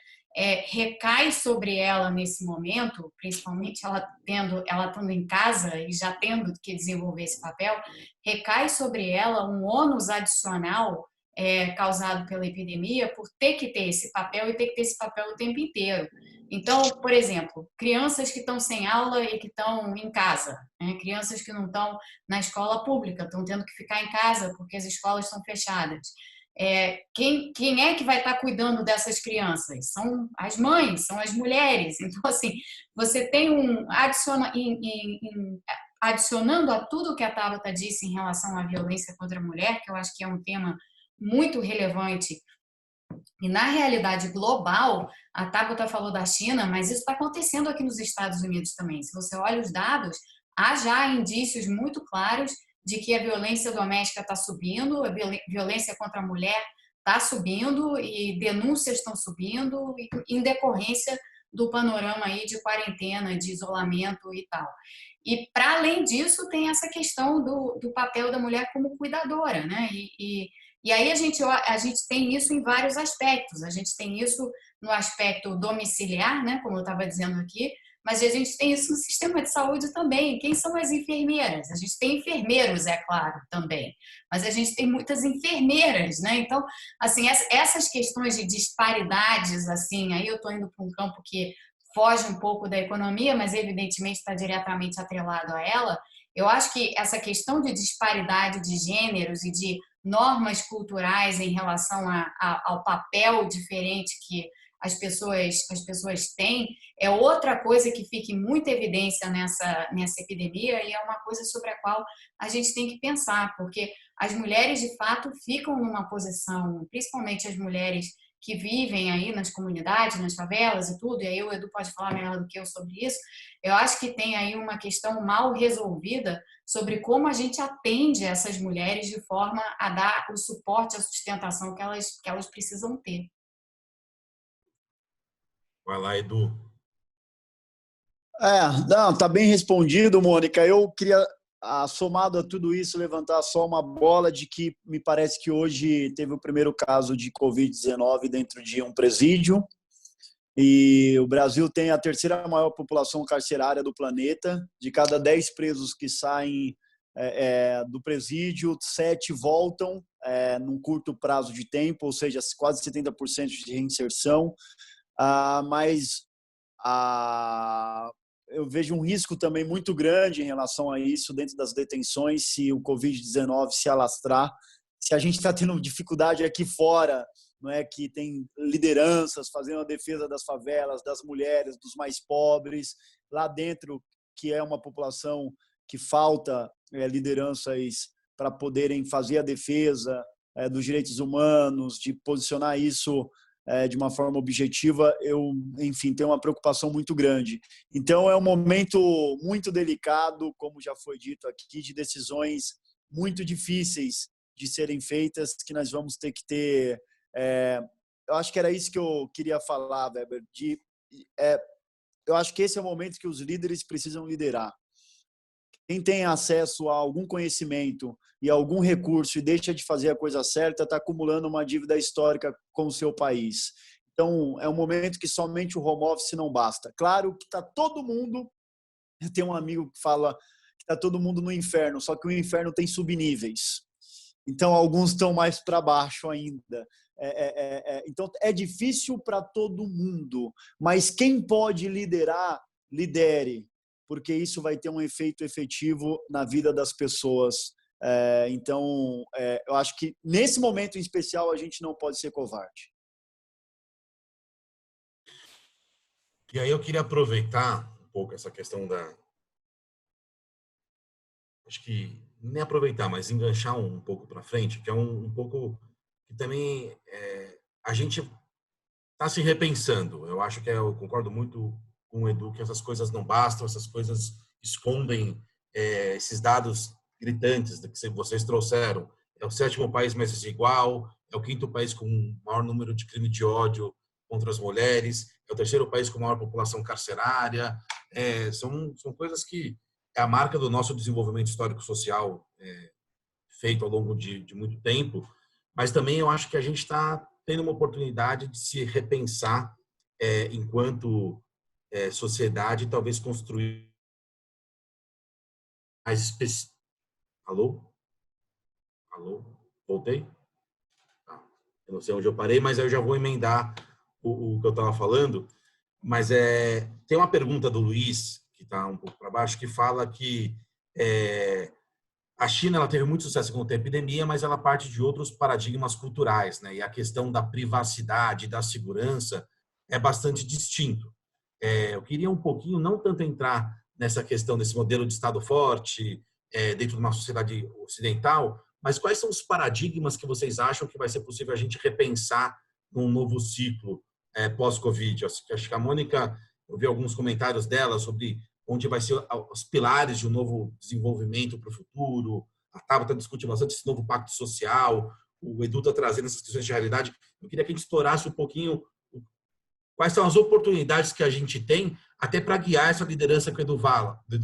recai sobre ela nesse momento, principalmente ela estando em casa e já tendo que desenvolver esse papel, recai sobre ela um ônus adicional causado pela epidemia por ter que ter esse papel e ter que ter esse papel o tempo inteiro. Então, por exemplo, crianças que estão sem aula e que estão em casa, né? Crianças que não estão na escola pública, estão tendo que ficar em casa porque as escolas estão fechadas. Quem é que vai estar cuidando dessas crianças? São as mães, são as mulheres. Então, assim, você tem adicionando a tudo que a Tabata disse em relação à violência contra a mulher, que eu acho que é um tema muito relevante. E na realidade global, a Tabata falou da China, mas isso está acontecendo aqui nos Estados Unidos também. Se você olha os dados, há já indícios muito claros de que a violência doméstica está subindo, a violência contra a mulher está subindo e denúncias estão subindo em decorrência do panorama aí de quarentena, de isolamento e tal. E, para além disso, tem essa questão do papel da mulher como cuidadora, né? E aí a gente tem isso em vários aspectos. A gente tem isso no aspecto domiciliar, né? Como eu estava dizendo aqui, mas a gente tem isso no sistema de saúde também. Quem são as enfermeiras? A gente tem enfermeiros, é claro, também, mas a gente tem muitas enfermeiras, né? Então, assim, essas questões de disparidades, assim, aí eu estou indo para um campo que foge um pouco da economia, mas evidentemente está diretamente atrelado a ela. Eu acho que essa questão de disparidade de gêneros e de normas culturais em relação ao papel diferente que as pessoas têm é outra coisa que fica em muita evidência nessa epidemia e é uma coisa sobre a qual a gente tem que pensar, porque as mulheres de fato ficam numa posição, principalmente as mulheres que vivem aí nas comunidades, nas favelas e tudo, e aí o Edu pode falar melhor do que eu sobre isso. Eu acho que tem aí uma questão mal resolvida sobre como a gente atende essas mulheres de forma a dar o suporte, a sustentação que elas precisam ter. Vai lá, Edu. Não, tá bem respondido, Mônica. Eu queria, somado a tudo isso, levantar só uma bola de que me parece que hoje teve o primeiro caso de Covid-19 dentro de um presídio. E o Brasil tem a terceira maior população carcerária do planeta. De cada 10 presos que saem do presídio, 7 voltam num curto prazo de tempo, ou seja, quase 70% de reinserção. Mas eu vejo um risco também muito grande em relação a isso dentro das detenções, se o Covid-19 se alastrar se a gente está tendo dificuldade aqui fora, não é, que tem lideranças fazendo a defesa das favelas, das mulheres, dos mais pobres, lá dentro, que é uma população que falta lideranças para poderem fazer a defesa dos direitos humanos, de posicionar isso de uma forma objetiva, eu, enfim, tenho uma preocupação muito grande. Então, é um momento muito delicado, como já foi dito aqui, de decisões muito difíceis de serem feitas, que nós vamos ter que ter... eu acho que era isso que eu queria falar, Weber, eu acho que esse é o momento que os líderes precisam liderar. Quem tem acesso a algum conhecimento e algum recurso e deixa de fazer a coisa certa, está acumulando uma dívida histórica com o seu país. Então, é um momento que somente o home office não basta. Claro que está todo mundo... Eu tenho um amigo que fala que está todo mundo no inferno, só que o inferno tem subníveis. Então, alguns estão mais para baixo ainda. Então, é difícil para todo mundo, mas quem pode liderar, lidere, porque isso vai ter um efeito efetivo na vida das pessoas. Então, eu acho que nesse momento em especial a gente não pode ser covarde. E aí eu queria aproveitar um pouco essa questão acho que nem aproveitar, mas enganchar um pouco para frente, que é um pouco que também a gente está se repensando. Eu acho que eu concordo muito com o Edu que essas coisas não bastam, essas coisas escondem esses dados gritantes que vocês trouxeram. É o 7º país mais desigual, é o 5º país com o maior número de crime de ódio contra as mulheres, é o 3º país com maior população carcerária. São coisas que é a marca do nosso desenvolvimento histórico-social feito ao longo de muito tempo, mas também eu acho que a gente está tendo uma oportunidade de se repensar enquanto sociedade, talvez construir mais específico. Alô? Voltei? Eu não sei onde eu parei, mas eu já vou emendar o que eu estava falando. Mas tem uma pergunta do Luiz, que está um pouco para baixo, que fala que a China ela teve muito sucesso com a epidemia, mas ela parte de outros paradigmas culturais, né? E a questão da privacidade, da segurança é bastante distinto. Eu queria um pouquinho, não tanto entrar nessa questão desse modelo de Estado forte dentro de uma sociedade ocidental, mas quais são os paradigmas que vocês acham que vai ser possível a gente repensar num novo ciclo pós-Covid? Acho que a Mônica, eu vi alguns comentários dela sobre onde vai ser os pilares de um novo desenvolvimento para o futuro. A Tabata discute bastante esse novo pacto social, o Edu está trazendo essas questões de realidade. Eu queria que a gente explorasse um pouquinho quais são as oportunidades que a gente tem até para guiar essa liderança que o Edu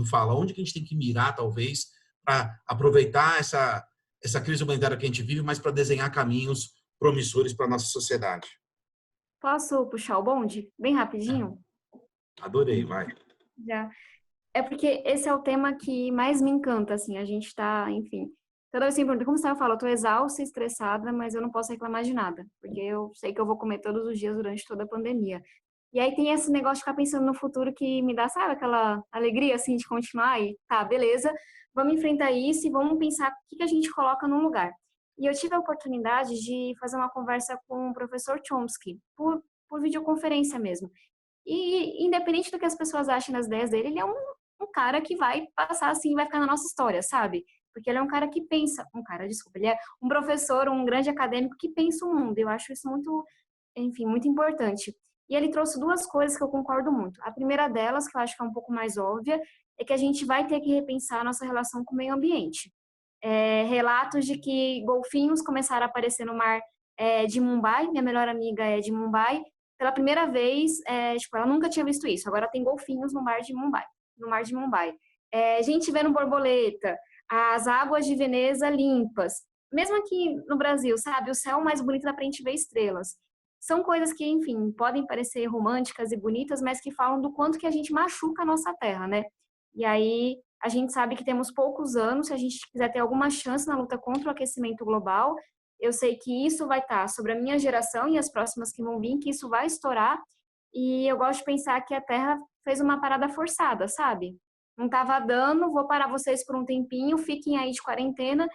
fala. Onde que a gente tem que mirar, talvez, para aproveitar essa crise humanitária que a gente vive, mas para desenhar caminhos promissores para a nossa sociedade. Posso puxar o bonde? Bem rapidinho? Adorei, vai. Já. É porque esse é o tema que mais me encanta, assim, a gente tá, enfim... Toda vez que me perguntam, como você fala, eu tô exausta, estressada, mas eu não posso reclamar de nada, porque eu sei que eu vou comer todos os dias durante toda a pandemia. E aí tem esse negócio de ficar pensando no futuro que me dá, sabe, aquela alegria, assim, de continuar e, tá, beleza, vamos enfrentar isso e vamos pensar o que a gente coloca no lugar. E eu tive a oportunidade de fazer uma conversa com o professor Chomsky, por videoconferência mesmo. E independente do que as pessoas achem das ideias dele, ele é um cara que vai passar assim, vai ficar na nossa história, sabe? Porque ele é um cara que pensa, ele é um professor, um grande acadêmico que pensa o mundo. Eu acho isso muito, enfim, muito importante. E ele trouxe duas coisas que eu concordo muito. A primeira delas, que eu acho que é um pouco mais óbvia, é que a gente vai ter que repensar a nossa relação com o meio ambiente. Relatos de que golfinhos começaram a aparecer no mar de Mumbai, minha melhor amiga é de Mumbai, pela primeira vez, ela nunca tinha visto isso. Agora tem golfinhos no mar de Mumbai. Gente vendo borboleta, as águas de Veneza limpas. Mesmo aqui no Brasil, sabe? O céu mais bonito dá pra gente ver estrelas. São coisas que, enfim, podem parecer românticas e bonitas, mas que falam do quanto que a gente machuca a nossa terra, né? E aí, a gente sabe que temos poucos anos, se a gente quiser ter alguma chance na luta contra o aquecimento global, eu sei que isso vai estar sobre a minha geração e as próximas que vão vir, que isso vai estourar. E eu gosto de pensar que a Terra fez uma parada forçada, sabe? Não estava dando, vou parar vocês por um tempinho, fiquem aí de quarentena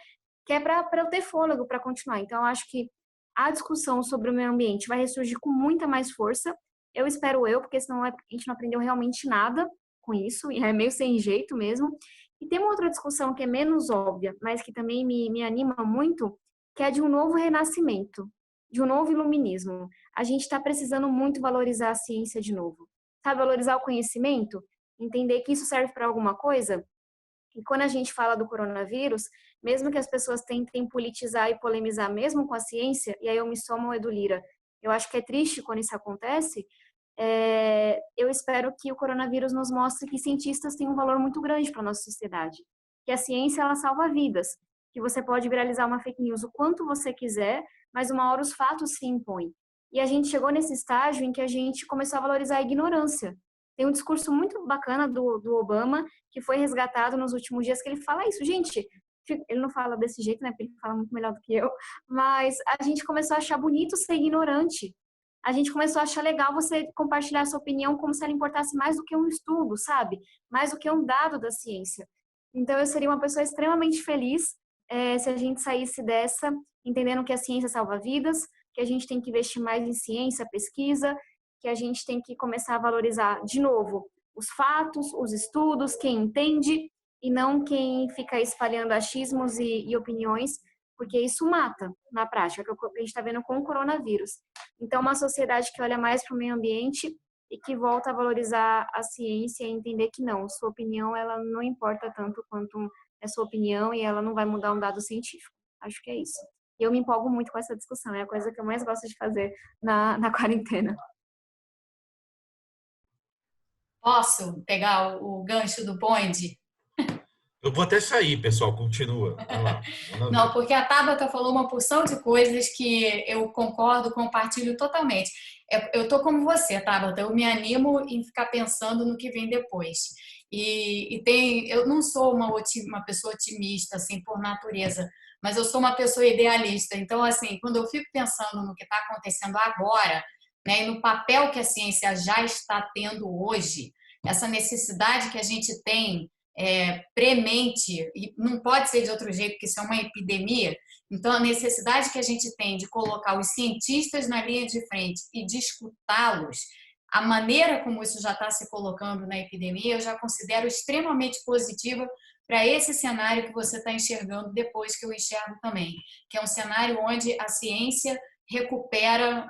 que é para eu ter fôlego para continuar. Então, eu acho que a discussão sobre o meio ambiente vai ressurgir com muita mais força. Eu espero porque senão a gente não aprendeu realmente nada com isso, e é meio sem jeito mesmo. E tem uma outra discussão que é menos óbvia, mas que também me anima muito, que é de um novo renascimento, de um novo iluminismo. A gente está precisando muito valorizar a ciência de novo. Sabe, valorizar o conhecimento, entender que isso serve para alguma coisa. E quando a gente fala do coronavírus, mesmo que as pessoas tentem politizar e polemizar mesmo com a ciência, e aí eu me somo ao Edu Lira, eu acho que é triste quando isso acontece, eu espero que o coronavírus nos mostre que cientistas têm um valor muito grande para a nossa sociedade, que a ciência ela salva vidas, que você pode viralizar uma fake news o quanto você quiser, mas uma hora os fatos se impõem. E a gente chegou nesse estágio em que a gente começou a valorizar a ignorância. Tem um discurso muito bacana do Obama, que foi resgatado nos últimos dias, que ele fala isso. Gente, ele não fala desse jeito, né? Porque ele fala muito melhor do que eu, mas a gente começou a achar bonito ser ignorante. A gente começou a achar legal você compartilhar sua opinião como se ela importasse mais do que um estudo, sabe? Mais do que um dado da ciência. Então, eu seria uma pessoa extremamente feliz se a gente saísse dessa, entendendo que a ciência salva vidas, que a gente tem que investir mais em ciência, pesquisa, que a gente tem que começar a valorizar, de novo, os fatos, os estudos, quem entende, e não quem fica espalhando achismos e opiniões, porque isso mata na prática, que é o que a gente está vendo com o coronavírus. Então, uma sociedade que olha mais para o meio ambiente e que volta a valorizar a ciência e entender que não, sua opinião ela não importa tanto quanto é sua opinião e ela não vai mudar um dado científico. Acho que é isso. E eu me empolgo muito com essa discussão, é a coisa que eu mais gosto de fazer na quarentena. Posso pegar o gancho do bonde? Eu vou até sair, pessoal, continua. Vai lá. Não, porque a Tabata falou uma porção de coisas que eu concordo, compartilho totalmente. Eu tô como você, Tabata, eu me animo em ficar pensando no que vem depois. Eu não sou uma pessoa otimista, assim, por natureza, mas eu sou uma pessoa idealista. Então, assim, quando eu fico pensando no que está acontecendo agora, né, e no papel que a ciência já está tendo hoje, essa necessidade que a gente tem premente, e não pode ser de outro jeito, porque isso é uma epidemia. Então, a necessidade que a gente tem de colocar os cientistas na linha de frente e de escutá-los, a maneira como isso já está se colocando na epidemia, eu já considero extremamente positiva para esse cenário que você está enxergando depois que eu enxergo também, que é um cenário onde a ciência recupera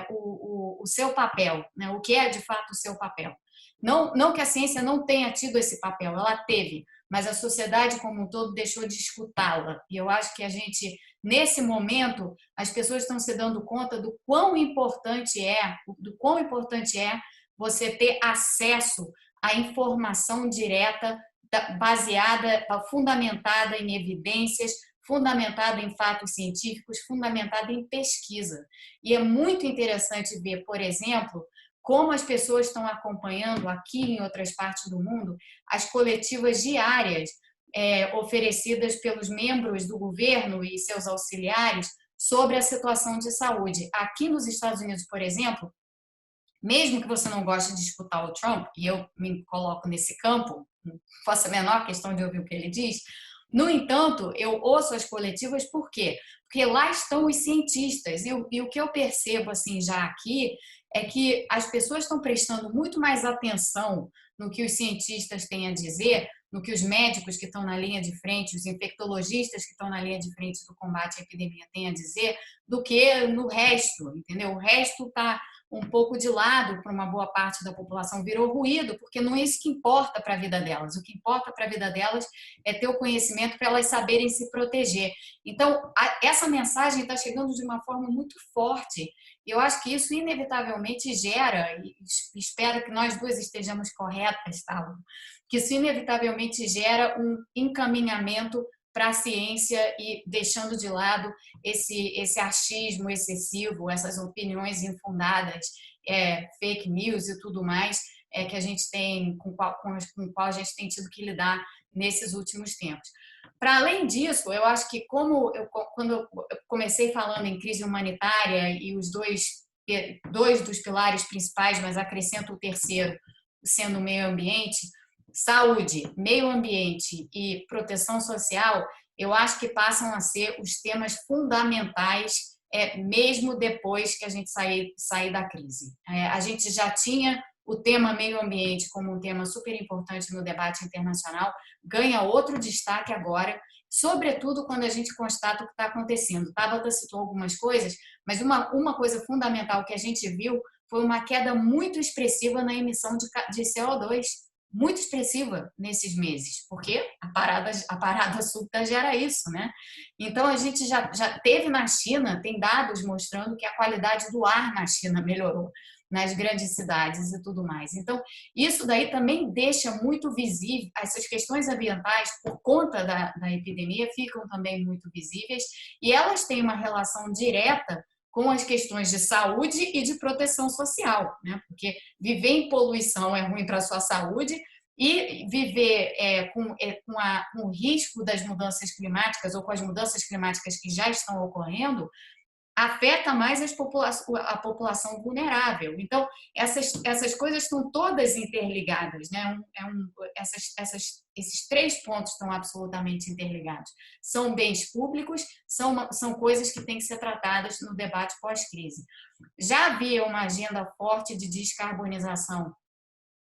o seu papel, né? O que é de fato o seu papel. Não que a ciência não tenha tido esse papel, ela teve, mas a sociedade como um todo deixou de escutá-la. E eu acho que a gente, nesse momento, as pessoas estão se dando conta do quão importante é você ter acesso à informação direta, baseada, fundamentada em evidências, fundamentada em fatos científicos, fundamentada em pesquisa. E é muito interessante ver, por exemplo, como as pessoas estão acompanhando aqui em outras partes do mundo as coletivas diárias oferecidas pelos membros do governo e seus auxiliares sobre a situação de saúde. Aqui nos Estados Unidos, por exemplo, mesmo que você não goste de escutar o Trump, e eu me coloco nesse campo, não faço a menor questão de ouvir o que ele diz, no entanto, eu ouço as coletivas por quê? Porque lá estão os cientistas, e o que eu percebo assim já aqui é que as pessoas estão prestando muito mais atenção no que os cientistas têm a dizer, no que os médicos que estão na linha de frente, os infectologistas que estão na linha de frente do combate à epidemia têm a dizer, do que no resto, entendeu? O resto está um pouco de lado para uma boa parte da população, virou ruído, porque não é isso que importa para a vida delas. O que importa para a vida delas é ter o conhecimento para elas saberem se proteger. Então, essa mensagem está chegando de uma forma muito forte. E eu acho que isso inevitavelmente gera, e espero que nós duas estejamos corretas, tá? Que isso inevitavelmente gera um encaminhamento para a ciência e deixando de lado esse achismo excessivo, essas opiniões infundadas, fake news e tudo mais, que a gente tem, com o qual a gente tem tido que lidar nesses últimos tempos. Para além disso, eu acho que quando eu comecei falando em crise humanitária e os dois dos pilares principais, mas acrescento o terceiro, sendo o meio ambiente, saúde, meio ambiente e proteção social, eu acho que passam a ser os temas fundamentais, mesmo depois que a gente sair da crise. A gente já tinha o tema meio ambiente como um tema super importante no debate internacional, ganha outro destaque agora, sobretudo quando a gente constata o que está acontecendo. Tabata citou algumas coisas, mas uma coisa fundamental que a gente viu foi uma queda muito expressiva na emissão de CO2, muito expressiva nesses meses, porque a parada súbita gera isso, né? Então, a gente já teve na China, tem dados mostrando que a qualidade do ar na China melhorou, nas grandes cidades e tudo mais. Então, isso daí também deixa muito visível, essas questões ambientais, por conta da epidemia, ficam também muito visíveis, e elas têm uma relação direta com as questões de saúde e de proteção social, né? Porque viver em poluição é ruim para a sua saúde e viver com o risco das mudanças climáticas ou com as mudanças climáticas que já estão ocorrendo afeta mais a população vulnerável. Então, essas coisas estão todas interligadas, né? Esses 3 pontos estão absolutamente interligados. São bens públicos, são coisas que têm que ser tratadas no debate pós-crise. Já havia uma agenda forte de descarbonização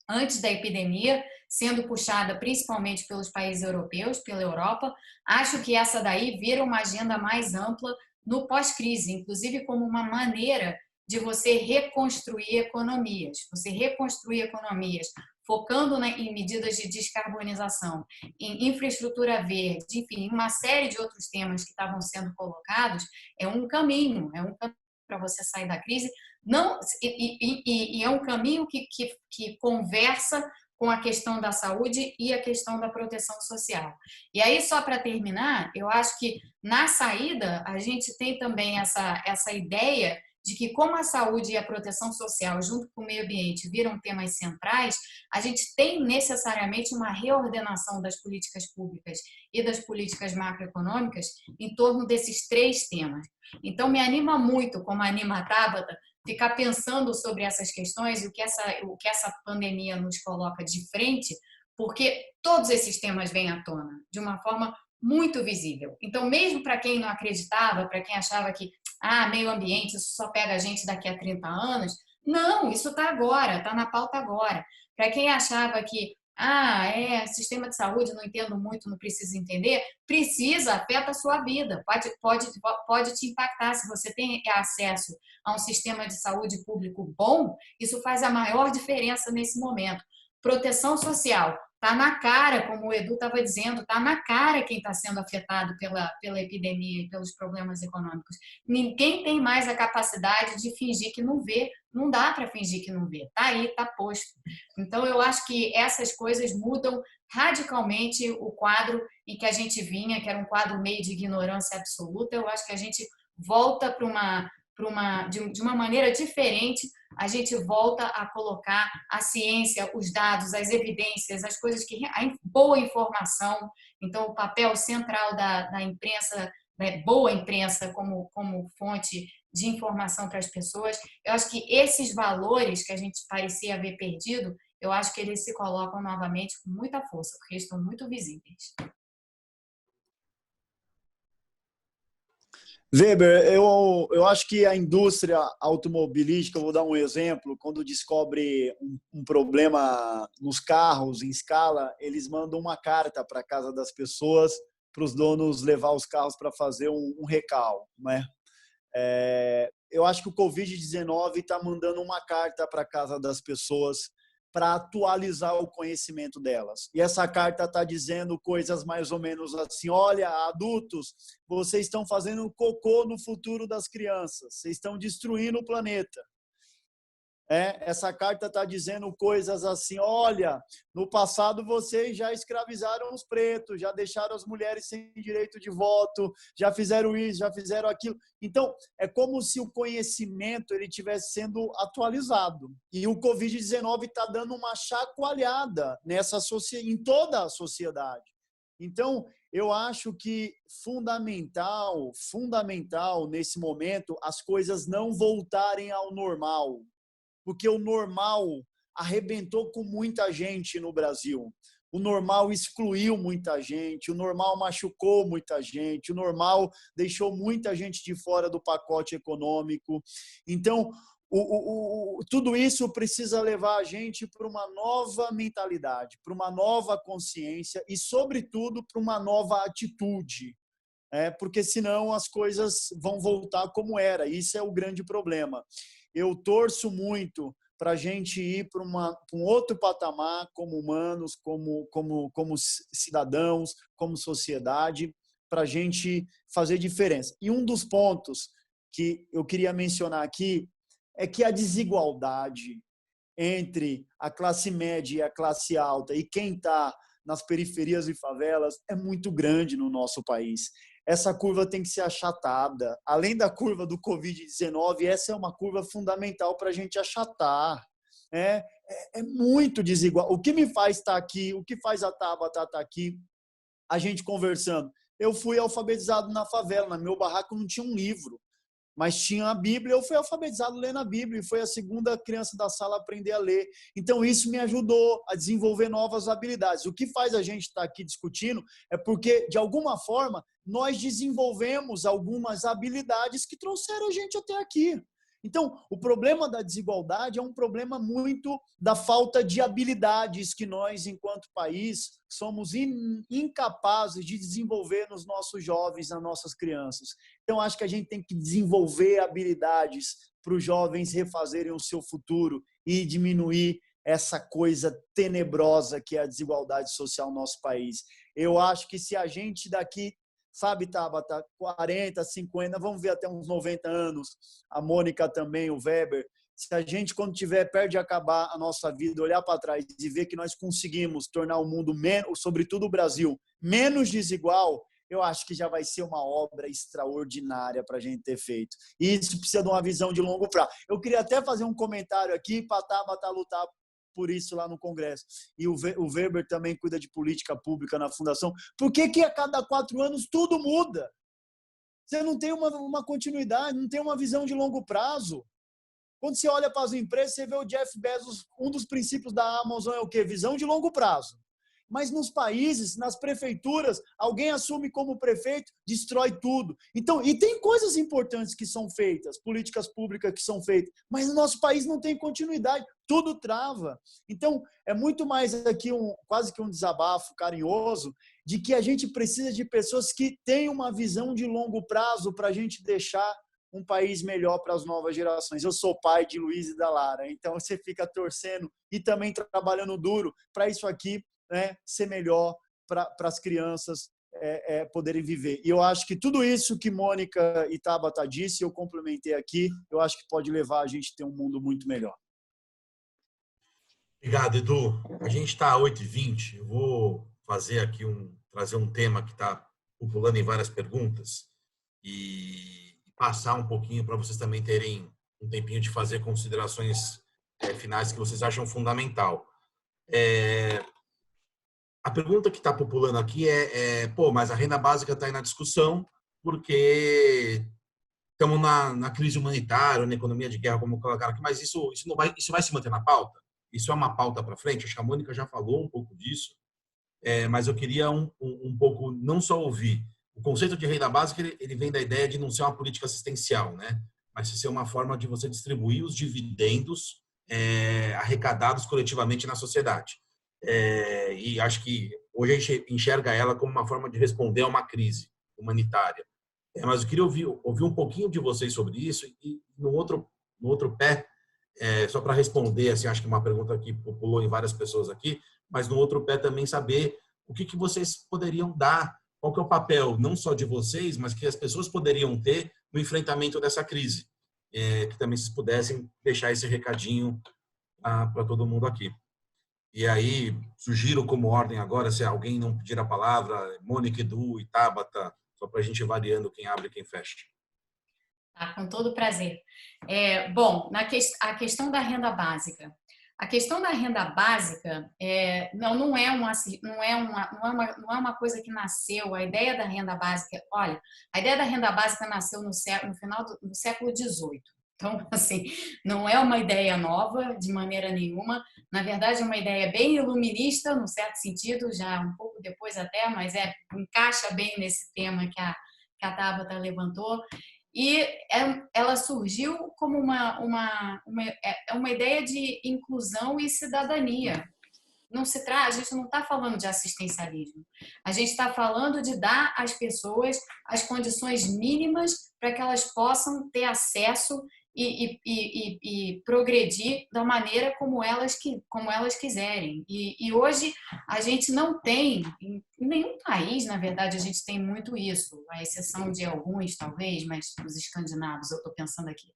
antes da epidemia, sendo puxada principalmente pelos países europeus, pela Europa. Acho que essa daí vira uma agenda mais ampla no pós-crise, inclusive como uma maneira de você reconstruir economias. Você reconstruir economias focando em medidas de descarbonização, em infraestrutura verde, enfim, uma série de outros temas que estavam sendo colocados, é um caminho para você sair da crise. Não, e é um caminho que conversa com a questão da saúde e a questão da proteção social. E aí, só para terminar, eu acho que na saída a gente tem também essa ideia de que, como a saúde e a proteção social, junto com o meio ambiente, viram temas centrais, a gente tem necessariamente uma reordenação das políticas públicas e das políticas macroeconômicas em torno desses 3 temas. Então, me anima muito, como anima a Tabata, ficar pensando sobre essas questões e o que essa pandemia nos coloca de frente, porque todos esses temas vêm à tona de uma forma muito visível. Então, mesmo para quem não acreditava, para quem achava que meio ambiente, isso só pega a gente daqui a 30 anos, não, isso está agora, está na pauta agora. Para quem achava que sistema de saúde, não entendo muito, não preciso entender, precisa, afeta a sua vida, pode te impactar. Se você tem acesso a um sistema de saúde público bom, isso faz a maior diferença nesse momento. Proteção social, está na cara, como o Edu estava dizendo, está na cara quem está sendo afetado pela epidemia e pelos problemas econômicos. Ninguém tem mais a capacidade de fingir que não vê, não dá para fingir que não vê, está aí, está posto. Então, eu acho que essas coisas mudam radicalmente o quadro em que a gente vinha, que era um quadro meio de ignorância absoluta. Eu acho que a gente volta de uma maneira diferente, a gente volta a colocar a ciência, os dados, as evidências, as coisas a boa informação. Então, o papel central da imprensa, boa imprensa como fonte de informação para as pessoas. Eu acho que esses valores que a gente parecia haver perdido, eu acho que eles se colocam novamente com muita força, porque estão muito visíveis. Weber, eu acho que a indústria automobilística, eu vou dar um exemplo, quando descobre um problema nos carros em escala, eles mandam uma carta para a casa das pessoas, para os donos levar os carros para fazer um recal, né? Eu acho que o Covid-19 está mandando uma carta para a casa das pessoas para atualizar o conhecimento delas. E essa carta está dizendo coisas mais ou menos assim: olha, adultos, vocês estão fazendo cocô no futuro das crianças, vocês estão destruindo o planeta. Essa carta está dizendo coisas assim: olha, no passado vocês já escravizaram os pretos, já deixaram as mulheres sem direito de voto, já fizeram isso, já fizeram aquilo. Então, é como se o conhecimento ele estivesse sendo atualizado. E o Covid-19 está dando uma chacoalhada em toda a sociedade. Então, eu acho que fundamental nesse momento as coisas não voltarem ao normal, porque o normal arrebentou com muita gente no Brasil. o normal excluiu muita gente, o normal machucou muita gente, o normal deixou muita gente de fora do pacote econômico. Então, tudo isso precisa levar a gente para uma nova mentalidade, para uma nova consciência e, sobretudo, para uma nova atitude. Porque senão as coisas vão voltar como era. Isso é o grande problema. Eu torço muito para a gente ir para um outro patamar como humanos, como cidadãos, como sociedade, para a gente fazer diferença. E um dos pontos que eu queria mencionar aqui é que a desigualdade entre a classe média e a classe alta e quem está nas periferias e favelas é muito grande no nosso país. Essa curva tem que ser achatada. Além da curva do Covid-19, essa é uma curva fundamental para a gente achatar. É muito desigual. O que me faz estar aqui, o que faz a Tabata estar aqui, a gente conversando. Eu fui alfabetizado na favela, no meu barraco não tinha um livro, mas tinha a Bíblia, eu fui alfabetizado lendo a Bíblia e foi a segunda criança da sala a aprender a ler. Então isso me ajudou a desenvolver novas habilidades. O que faz a gente estar aqui discutindo é porque, de alguma forma, nós desenvolvemos algumas habilidades que trouxeram a gente até aqui. Então, o problema da desigualdade é um problema muito da falta de habilidades que nós, enquanto país, somos incapazes de desenvolver nos nossos jovens, nas nossas crianças. Então, acho que a gente tem que desenvolver habilidades para os jovens refazerem o seu futuro e diminuir essa coisa tenebrosa que é a desigualdade social no nosso país. Eu acho que se a gente daqui, sabe, Tabata, 40, 50, vamos ver até uns 90 anos, a Mônica também, o Weber, se a gente, quando tiver perto de acabar a nossa vida, olhar para trás e ver que nós conseguimos tornar o mundo, sobretudo o Brasil, menos desigual, eu acho que já vai ser uma obra extraordinária para a gente ter feito. E isso precisa de uma visão de longo prazo. Eu queria até fazer um comentário aqui para a Tabata lutar por isso lá no Congresso. E o Weber também cuida de política pública na Fundação. Por que a cada 4 anos tudo muda? Você não tem uma continuidade, não tem uma visão de longo prazo. Quando você olha para as empresas, você vê o Jeff Bezos, um dos princípios da Amazon é o quê? Visão de longo prazo. Mas nos países, nas prefeituras, alguém assume como prefeito, destrói tudo. Então, e tem coisas importantes que são feitas, políticas públicas que são feitas, mas no nosso país não tem continuidade, tudo trava. Então, é muito mais aqui quase que um desabafo carinhoso de que a gente precisa de pessoas que tenham uma visão de longo prazo para a gente deixar um país melhor para as novas gerações. Eu sou pai de Luiz e da Lara, então você fica torcendo e também trabalhando duro para isso aqui, né, ser melhor para as crianças poderem viver. E eu acho que tudo isso que Mônica e Tabata disse, eu complementei aqui, eu acho que pode levar a gente a ter um mundo muito melhor. Obrigado, Edu. A gente está às 8h20. Eu vou fazer aqui trazer um tema que está populando em várias perguntas e passar um pouquinho para vocês também terem um tempinho de fazer considerações finais que vocês acham fundamental. A pergunta que está populando aqui mas a renda básica está aí na discussão porque estamos na crise humanitária, na economia de guerra, como colocaram aqui, mas isso vai se manter na pauta? Isso é uma pauta para frente? Acho que a Mônica já falou um pouco disso, mas eu queria um pouco, não só ouvir. O conceito de renda básica ele vem da ideia de não ser uma política assistencial, né? Mas ser uma forma de você distribuir os dividendos arrecadados coletivamente na sociedade. E acho que hoje a gente enxerga ela como uma forma de responder a uma crise humanitária. Mas eu queria ouvir um pouquinho de vocês sobre isso e no outro pé, só para responder, assim, acho que uma pergunta que populou em várias pessoas aqui, mas no outro pé também saber o que vocês poderiam dar, qual que é o papel, não só de vocês, mas que as pessoas poderiam ter no enfrentamento dessa crise. Que também vocês pudessem deixar esse recadinho para todo mundo aqui. E aí, sugiro como ordem agora, se alguém não pedir a palavra, Mônica, Edu e Tabata, só para a gente ir variando quem abre e quem fecha. Tá, com todo prazer. Bom, a questão da renda básica. A questão da renda básica não é uma coisa que nasceu. A ideia da renda básica, olha, a ideia da renda básica nasceu no final do século XVIII. Então, assim, não é uma ideia nova de maneira nenhuma. Na verdade, é uma ideia bem iluminista, num certo sentido, já um pouco depois até, mas encaixa bem nesse tema que a Tabata levantou. E ela surgiu como uma ideia de inclusão e cidadania. A gente não está falando de assistencialismo. A gente está falando de dar às pessoas as condições mínimas para que elas possam ter acesso e progredir da maneira como elas quiserem. E hoje a gente não tem, em nenhum país, na verdade, a gente tem muito isso, à exceção de alguns, talvez, mas os escandinavos, eu estou pensando aqui.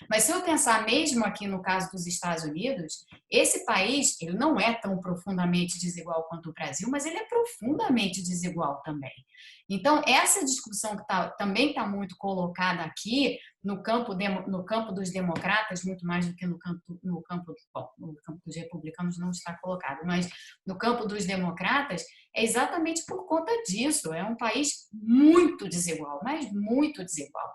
Mas se eu pensar mesmo aqui no caso dos Estados Unidos, esse país, ele não é tão profundamente desigual quanto o Brasil, mas ele é profundamente desigual também. Então, essa discussão que também está muito colocada aqui, no campo dos democratas, muito mais do que no campo dos republicanos não está colocado, mas no campo dos democratas, é exatamente por conta disso. É um país muito desigual, mas muito desigual.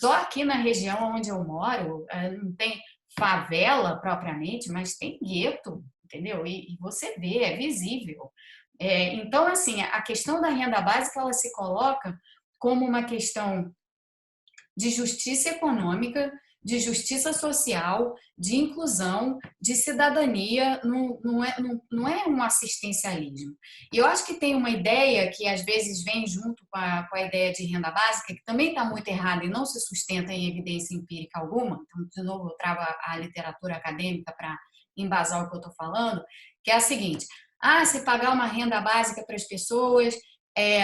Só aqui na região onde eu moro, não tem favela propriamente, mas tem gueto, entendeu? E você vê, é visível. Então, assim, a questão da renda básica, ela se coloca como uma questão de justiça econômica, de justiça social, de inclusão, de cidadania, não é um assistencialismo. E eu acho que tem uma ideia que às vezes vem junto com a ideia de renda básica, que também está muito errada e não se sustenta em evidência empírica alguma. Então, de novo, eu trago a literatura acadêmica para embasar o que eu estou falando, que é a seguinte: se pagar uma renda básica para as pessoas,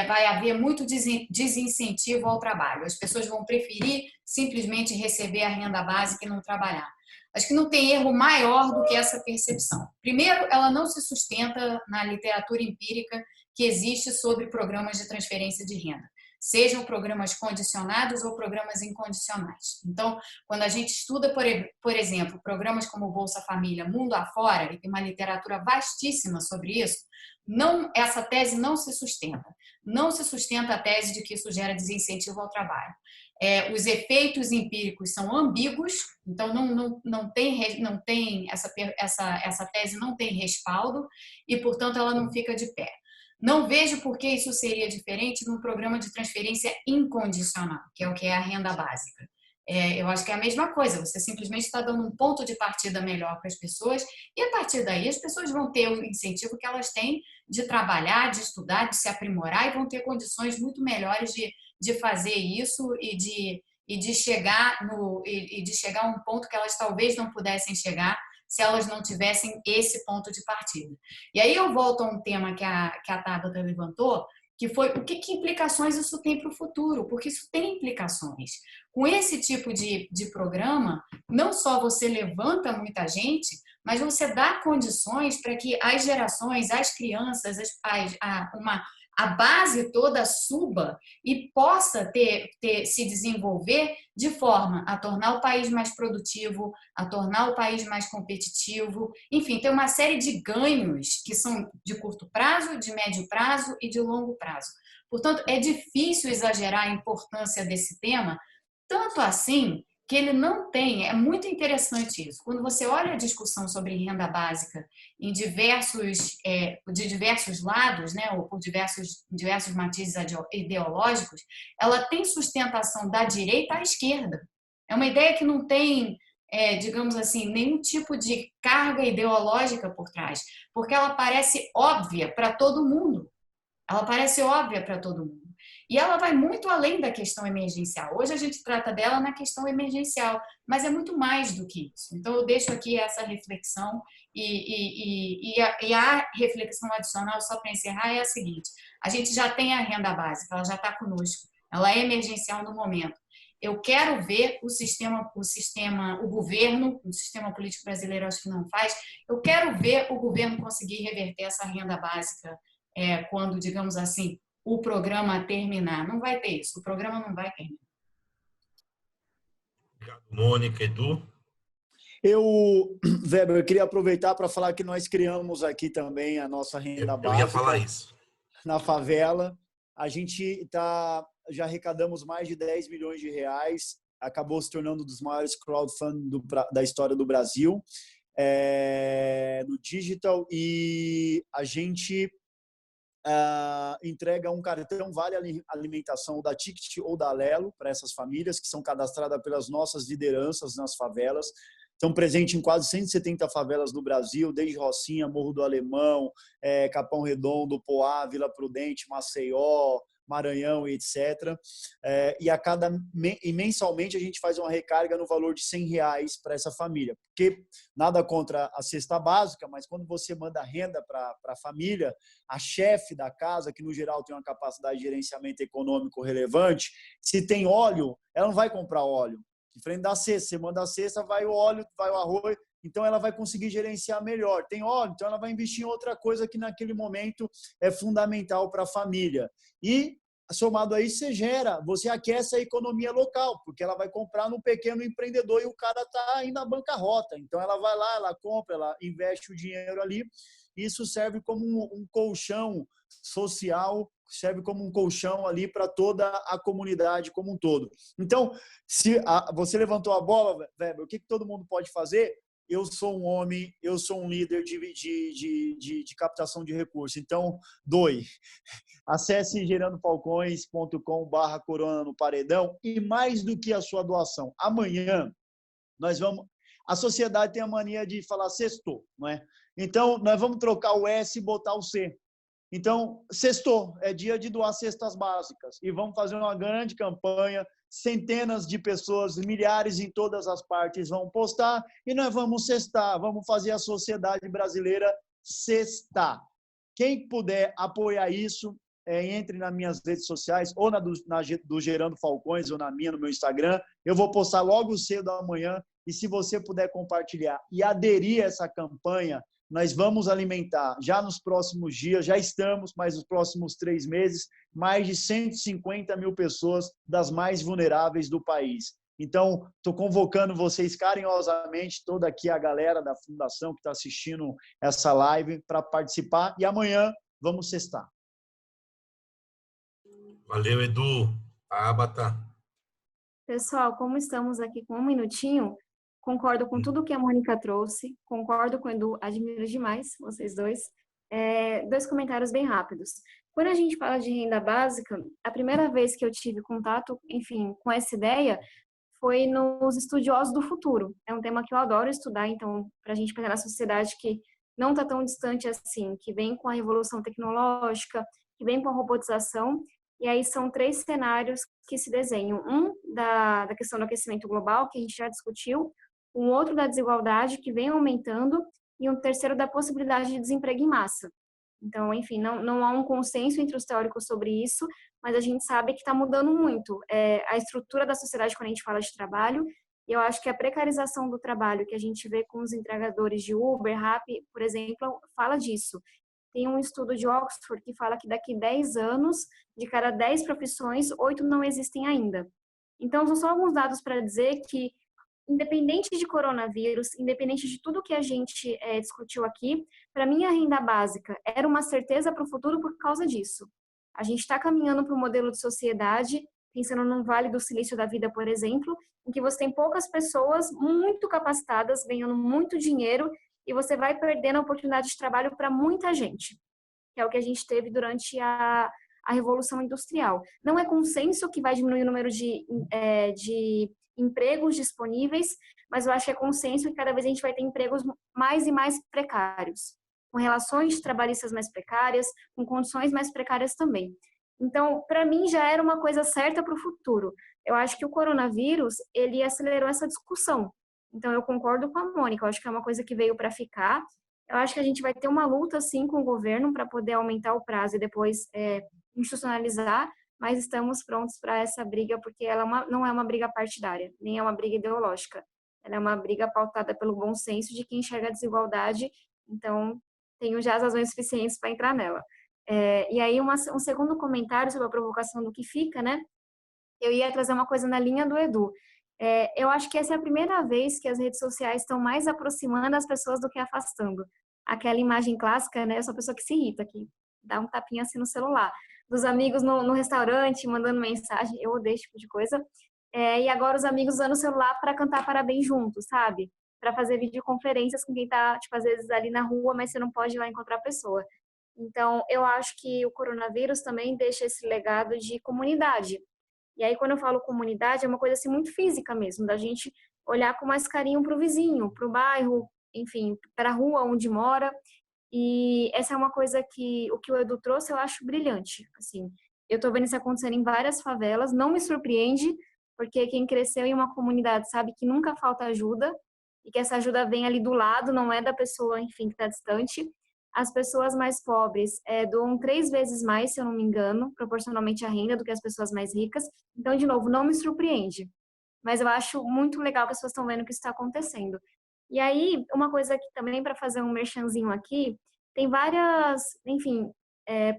vai haver muito desincentivo ao trabalho. As pessoas vão preferir simplesmente receber a renda básica e não trabalhar. Acho que não tem erro maior do que essa percepção. Primeiro, ela não se sustenta na literatura empírica que existe sobre programas de transferência de renda, sejam programas condicionados ou programas incondicionais. Então, quando a gente estuda, por exemplo, programas como o Bolsa Família mundo afora, e tem uma literatura vastíssima sobre isso, essa tese não se sustenta. Não se sustenta a tese de que isso gera desincentivo ao trabalho. Os efeitos empíricos são ambíguos, então não tem essa tese não tem respaldo e, portanto, ela não fica de pé. Não vejo por que isso seria diferente num programa de transferência incondicional, que é o que é a renda básica. Eu acho que é a mesma coisa, você simplesmente está dando um ponto de partida melhor para as pessoas e, a partir daí, as pessoas vão ter o incentivo que elas têm de trabalhar, de estudar, de se aprimorar e vão ter condições muito melhores de fazer isso e de chegar a um ponto que elas talvez não pudessem chegar se elas não tivessem esse ponto de partida. E aí eu volto a um tema que a Tabata levantou, que foi o que implicações isso tem para o futuro, porque isso tem implicações. Com esse tipo de programa, não só você levanta muita gente, mas você dá condições para que as gerações, as crianças, a base toda suba e possa se desenvolver de forma a tornar o país mais produtivo, a tornar o país mais competitivo. Enfim, tem uma série de ganhos que são de curto prazo, de médio prazo e de longo prazo. Portanto, é difícil exagerar a importância desse tema, tanto assim que ele não tem, é muito interessante isso. Quando você olha a discussão sobre renda básica de diversos lados, né, ou por diversos matizes ideológicos, ela tem sustentação da direita à esquerda. É uma ideia que não tem, digamos assim, nenhum tipo de carga ideológica por trás, porque ela parece óbvia para todo mundo. Ela parece óbvia para todo mundo. E ela vai muito além da questão emergencial. Hoje a gente trata dela na questão emergencial, mas é muito mais do que isso. Então eu deixo aqui essa reflexão e a reflexão adicional, só para encerrar, é a seguinte: a gente já tem a renda básica, ela já está conosco, ela é emergencial no momento. Eu quero ver o sistema político brasileiro acho que não faz, eu quero ver o governo conseguir reverter essa renda básica quando, digamos assim, o programa terminar. Não vai ter isso, o programa não vai terminar. Obrigado, Mônica. Edu? Weber, eu queria aproveitar para falar que nós criamos aqui também a nossa renda básica. Eu ia falar isso. Na favela. A gente já arrecadamos mais de 10 milhões de reais acabou se tornando um dos maiores crowdfunding da história do Brasil, no digital, e a gente entrega um cartão Vale Alimentação da Ticket ou da Alelo para essas famílias que são cadastradas pelas nossas lideranças nas favelas. Estão presentes em quase 170 favelas do Brasil, desde Rocinha, Morro do Alemão, Capão Redondo, Poá, Vila Prudente, Maceió, Maranhão, etc. E mensalmente a gente faz uma recarga no valor de R$100 para essa família. Porque nada contra a cesta básica, mas quando você manda renda para a família, a chefe da casa, que no geral tem uma capacidade de gerenciamento econômico relevante, se tem óleo, ela não vai comprar óleo. Diferente da cesta, você manda a cesta, vai o óleo, vai o arroz, então ela vai conseguir gerenciar melhor. Tem óleo, então ela vai investir em outra coisa que naquele momento é fundamental para a família. E, somado a isso, você aquece a economia local, porque ela vai comprar no pequeno empreendedor e o cara está ainda à bancarrota. Então ela vai lá, ela compra, ela investe o dinheiro ali. Isso serve como um colchão social, serve como um colchão ali para toda a comunidade como um todo. Então, se você levantou a bola, Weber, o que todo mundo pode fazer? Eu sou um homem, eu sou um líder de captação de recursos. Então, doe. Acesse gerandofalcões.com/corona no paredão e mais do que a sua doação. Amanhã, nós vamos... A sociedade tem a mania de falar sextou, não é? Então, nós vamos trocar o S e botar o C. Então, sextou, é dia de doar cestas básicas. E vamos fazer uma grande campanha, centenas de pessoas, milhares em todas as partes vão postar e nós vamos cestar, vamos fazer a sociedade brasileira cestar. Quem puder apoiar isso, entre nas minhas redes sociais, ou na do Gerando Falcões, ou na minha, no meu Instagram. Eu vou postar logo cedo amanhã, e se você puder compartilhar e aderir a essa campanha, nós vamos alimentar, já nos próximos dias, já estamos, mas nos próximos 3 meses, mais de 150 mil pessoas das mais vulneráveis do país. Então, estou convocando vocês carinhosamente, toda aqui a galera da Fundação que está assistindo essa live, para participar, e amanhã vamos cestar. Valeu, Edu. Tabata. Pessoal, como estamos aqui com 1 minutinho, concordo com tudo que a Mônica trouxe, concordo com o Edu, admiro demais vocês dois. 2 comentários bem rápidos. Quando a gente fala de renda básica, a primeira vez que eu tive contato, enfim, com essa ideia, foi nos estudiosos do futuro. É um tema que eu adoro estudar, então, para a gente pensar na sociedade que não está tão distante assim, que vem com a revolução tecnológica, que vem com a robotização. E aí são 3 cenários que se desenham. Um da questão do aquecimento global, que a gente já discutiu, um outro da desigualdade, que vem aumentando, e um terceiro da possibilidade de desemprego em massa. Então, enfim, não há um consenso entre os teóricos sobre isso, mas a gente sabe que está mudando muito a estrutura da sociedade quando a gente fala de trabalho. E eu acho que a precarização do trabalho que a gente vê com os entregadores de Uber, Rappi, por exemplo, fala disso. Tem um estudo de Oxford que fala que daqui 10 anos, de cada 10 profissões, 8 não existem ainda. Então, são só alguns dados para dizer que, independente de coronavírus, independente de tudo que a gente discutiu aqui, para mim a renda básica era uma certeza para o futuro por causa disso. A gente está caminhando para um modelo de sociedade, pensando num Vale do Silício da vida, por exemplo, em que você tem poucas pessoas muito capacitadas, ganhando muito dinheiro, e você vai perdendo a oportunidade de trabalho para muita gente, que é o que a gente teve durante a Revolução Industrial. Não é consenso que vai diminuir o número de empregos disponíveis, mas eu acho que é consenso que cada vez a gente vai ter empregos mais e mais precários, com relações trabalhistas mais precárias, com condições mais precárias também. Então, para mim, já era uma coisa certa para o futuro. Eu acho que o coronavírus, ele acelerou essa discussão. Então, eu concordo com a Mônica, eu acho que é uma coisa que veio para ficar. Eu acho que a gente vai ter uma luta, sim, com o governo para poder aumentar o prazo e depois institucionalizar, mas estamos prontos para essa briga, porque ela não é uma briga partidária, nem é uma briga ideológica. Ela é uma briga pautada pelo bom senso de quem enxerga a desigualdade, então tenho já as razões suficientes para entrar nela. E aí, um segundo comentário sobre a provocação do que fica, né? Eu ia trazer uma coisa na linha do Edu. Eu acho que essa é a primeira vez que as redes sociais estão mais aproximando as pessoas do que afastando. Aquela imagem clássica, né? Eu sou a pessoa que se irrita, que dá um tapinha assim no celular. Dos amigos no restaurante, mandando mensagem, eu odeio esse tipo de coisa. e agora os amigos usando o celular para cantar parabéns juntos, sabe? Para fazer videoconferências com quem tá, tipo, às vezes ali na rua, mas você não pode ir lá encontrar a pessoa. Então, eu acho que o coronavírus também deixa esse legado de comunidade. E aí, quando eu falo comunidade, é uma coisa assim muito física mesmo, da gente olhar com mais carinho para o vizinho, para o bairro, enfim, para a rua onde mora. E essa é uma coisa que o Edu trouxe eu acho brilhante. Assim, eu estou vendo isso acontecendo em várias favelas, não me surpreende, porque quem cresceu em uma comunidade sabe que nunca falta ajuda e que essa ajuda vem ali do lado, não é da pessoa, enfim, que está distante. As pessoas mais pobres doam 3 vezes mais, se eu não me engano, proporcionalmente à renda do que as pessoas mais ricas. Então, de novo, não me surpreende. Mas eu acho muito legal que as pessoas estão vendo que isso está acontecendo. E aí, uma coisa que também, para fazer um merchanzinho aqui, tem várias, enfim,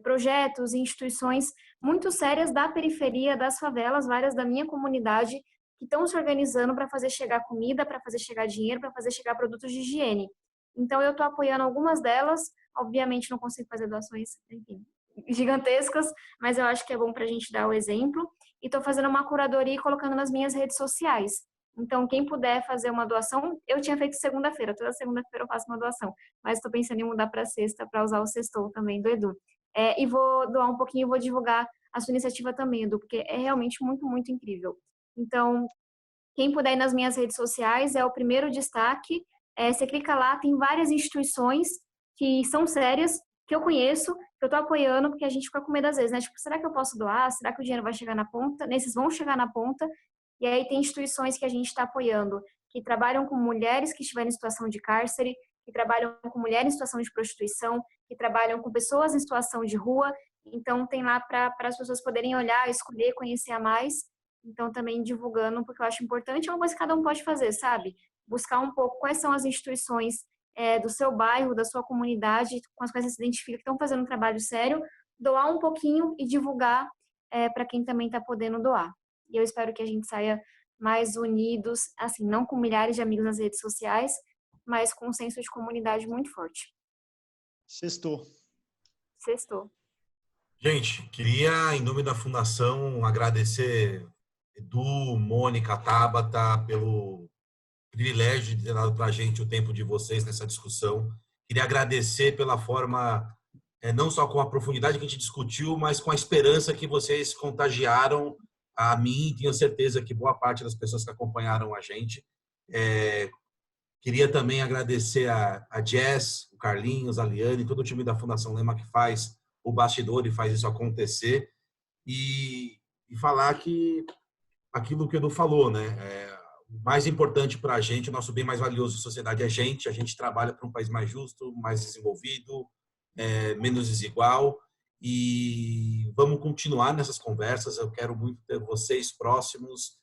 projetos e instituições muito sérias da periferia, das favelas, várias da minha comunidade, que estão se organizando para fazer chegar comida, para fazer chegar dinheiro, para fazer chegar produtos de higiene. Então, eu estou apoiando algumas delas. Obviamente, não consigo fazer doações, enfim, gigantescas, mas eu acho que é bom para a gente dar o exemplo. E estou fazendo uma curadoria e colocando nas minhas redes sociais. Então, quem puder fazer uma doação, eu tinha feito segunda-feira, toda segunda-feira eu faço uma doação, mas estou pensando em mudar para sexta, para usar o sextou também do Edu. E vou doar um pouquinho e vou divulgar a sua iniciativa também, Edu, porque é realmente muito, muito incrível. Então, quem puder ir nas minhas redes sociais é o primeiro destaque. Você clica lá, tem várias instituições que são sérias, que eu conheço, que eu estou apoiando, porque a gente fica com medo às vezes, né? Tipo, será que eu posso doar? Será que o dinheiro vai chegar na ponta? Nesses vão chegar na ponta. E aí tem instituições que a gente está apoiando, que trabalham com mulheres que estiverem em situação de cárcere, que trabalham com mulheres em situação de prostituição, que trabalham com pessoas em situação de rua. Então, tem lá para as pessoas poderem olhar, escolher, conhecer a mais. Então, também divulgando, porque eu acho importante, é uma coisa que cada um pode fazer, sabe? Buscar um pouco quais são as instituições do seu bairro, da sua comunidade, com as quais você se identifica, que estão fazendo um trabalho sério, doar um pouquinho e divulgar para quem também está podendo doar. E eu espero que a gente saia mais unidos, assim, não com milhares de amigos nas redes sociais, mas com um senso de comunidade muito forte. Sextou. Gente, queria, em nome da Fundação, agradecer Edu, Mônica, Tabata, pelo privilégio de ter dado para a gente o tempo de vocês nessa discussão. Queria agradecer pela forma, não só com a profundidade que a gente discutiu, mas com a esperança que vocês contagiaram a mim, e tenho certeza que boa parte das pessoas que acompanharam a gente. Queria também agradecer a Jess, o Carlinhos, a Liane, todo o time da Fundação Lema que faz o bastidor e faz isso acontecer. E falar que aquilo que o Edu falou, né? O mais importante para a gente, o nosso bem mais valioso da sociedade é a gente trabalha para um país mais justo, mais desenvolvido, menos desigual, e vamos continuar nessas conversas. Eu quero muito ter vocês próximos.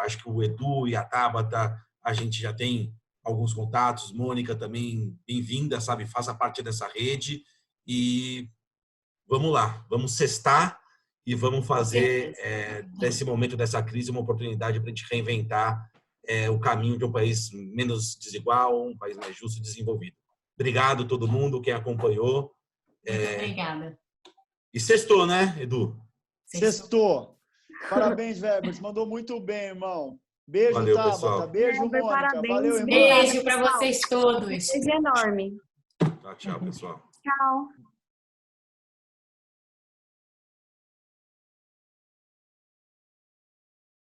Acho que o Edu e a Tabata, a gente já tem alguns contatos. Mônica também, bem-vinda, sabe? Faça parte dessa rede e vamos lá, vamos sextar e vamos fazer desse momento, dessa crise, uma oportunidade para a gente reinventar o caminho de um país menos desigual, um país mais justo e desenvolvido. Obrigado a todo mundo, quem acompanhou. Muito obrigada. E sextou, né, Edu? Sextou. Parabéns, Weber. Você mandou muito bem, irmão. Beijo, valeu, Tabata. Pessoal. Beijo, Mônica. Parabéns. Valeu, irmão. Beijo para vocês todos. Beijo enorme. Tchau, pessoal. Tchau.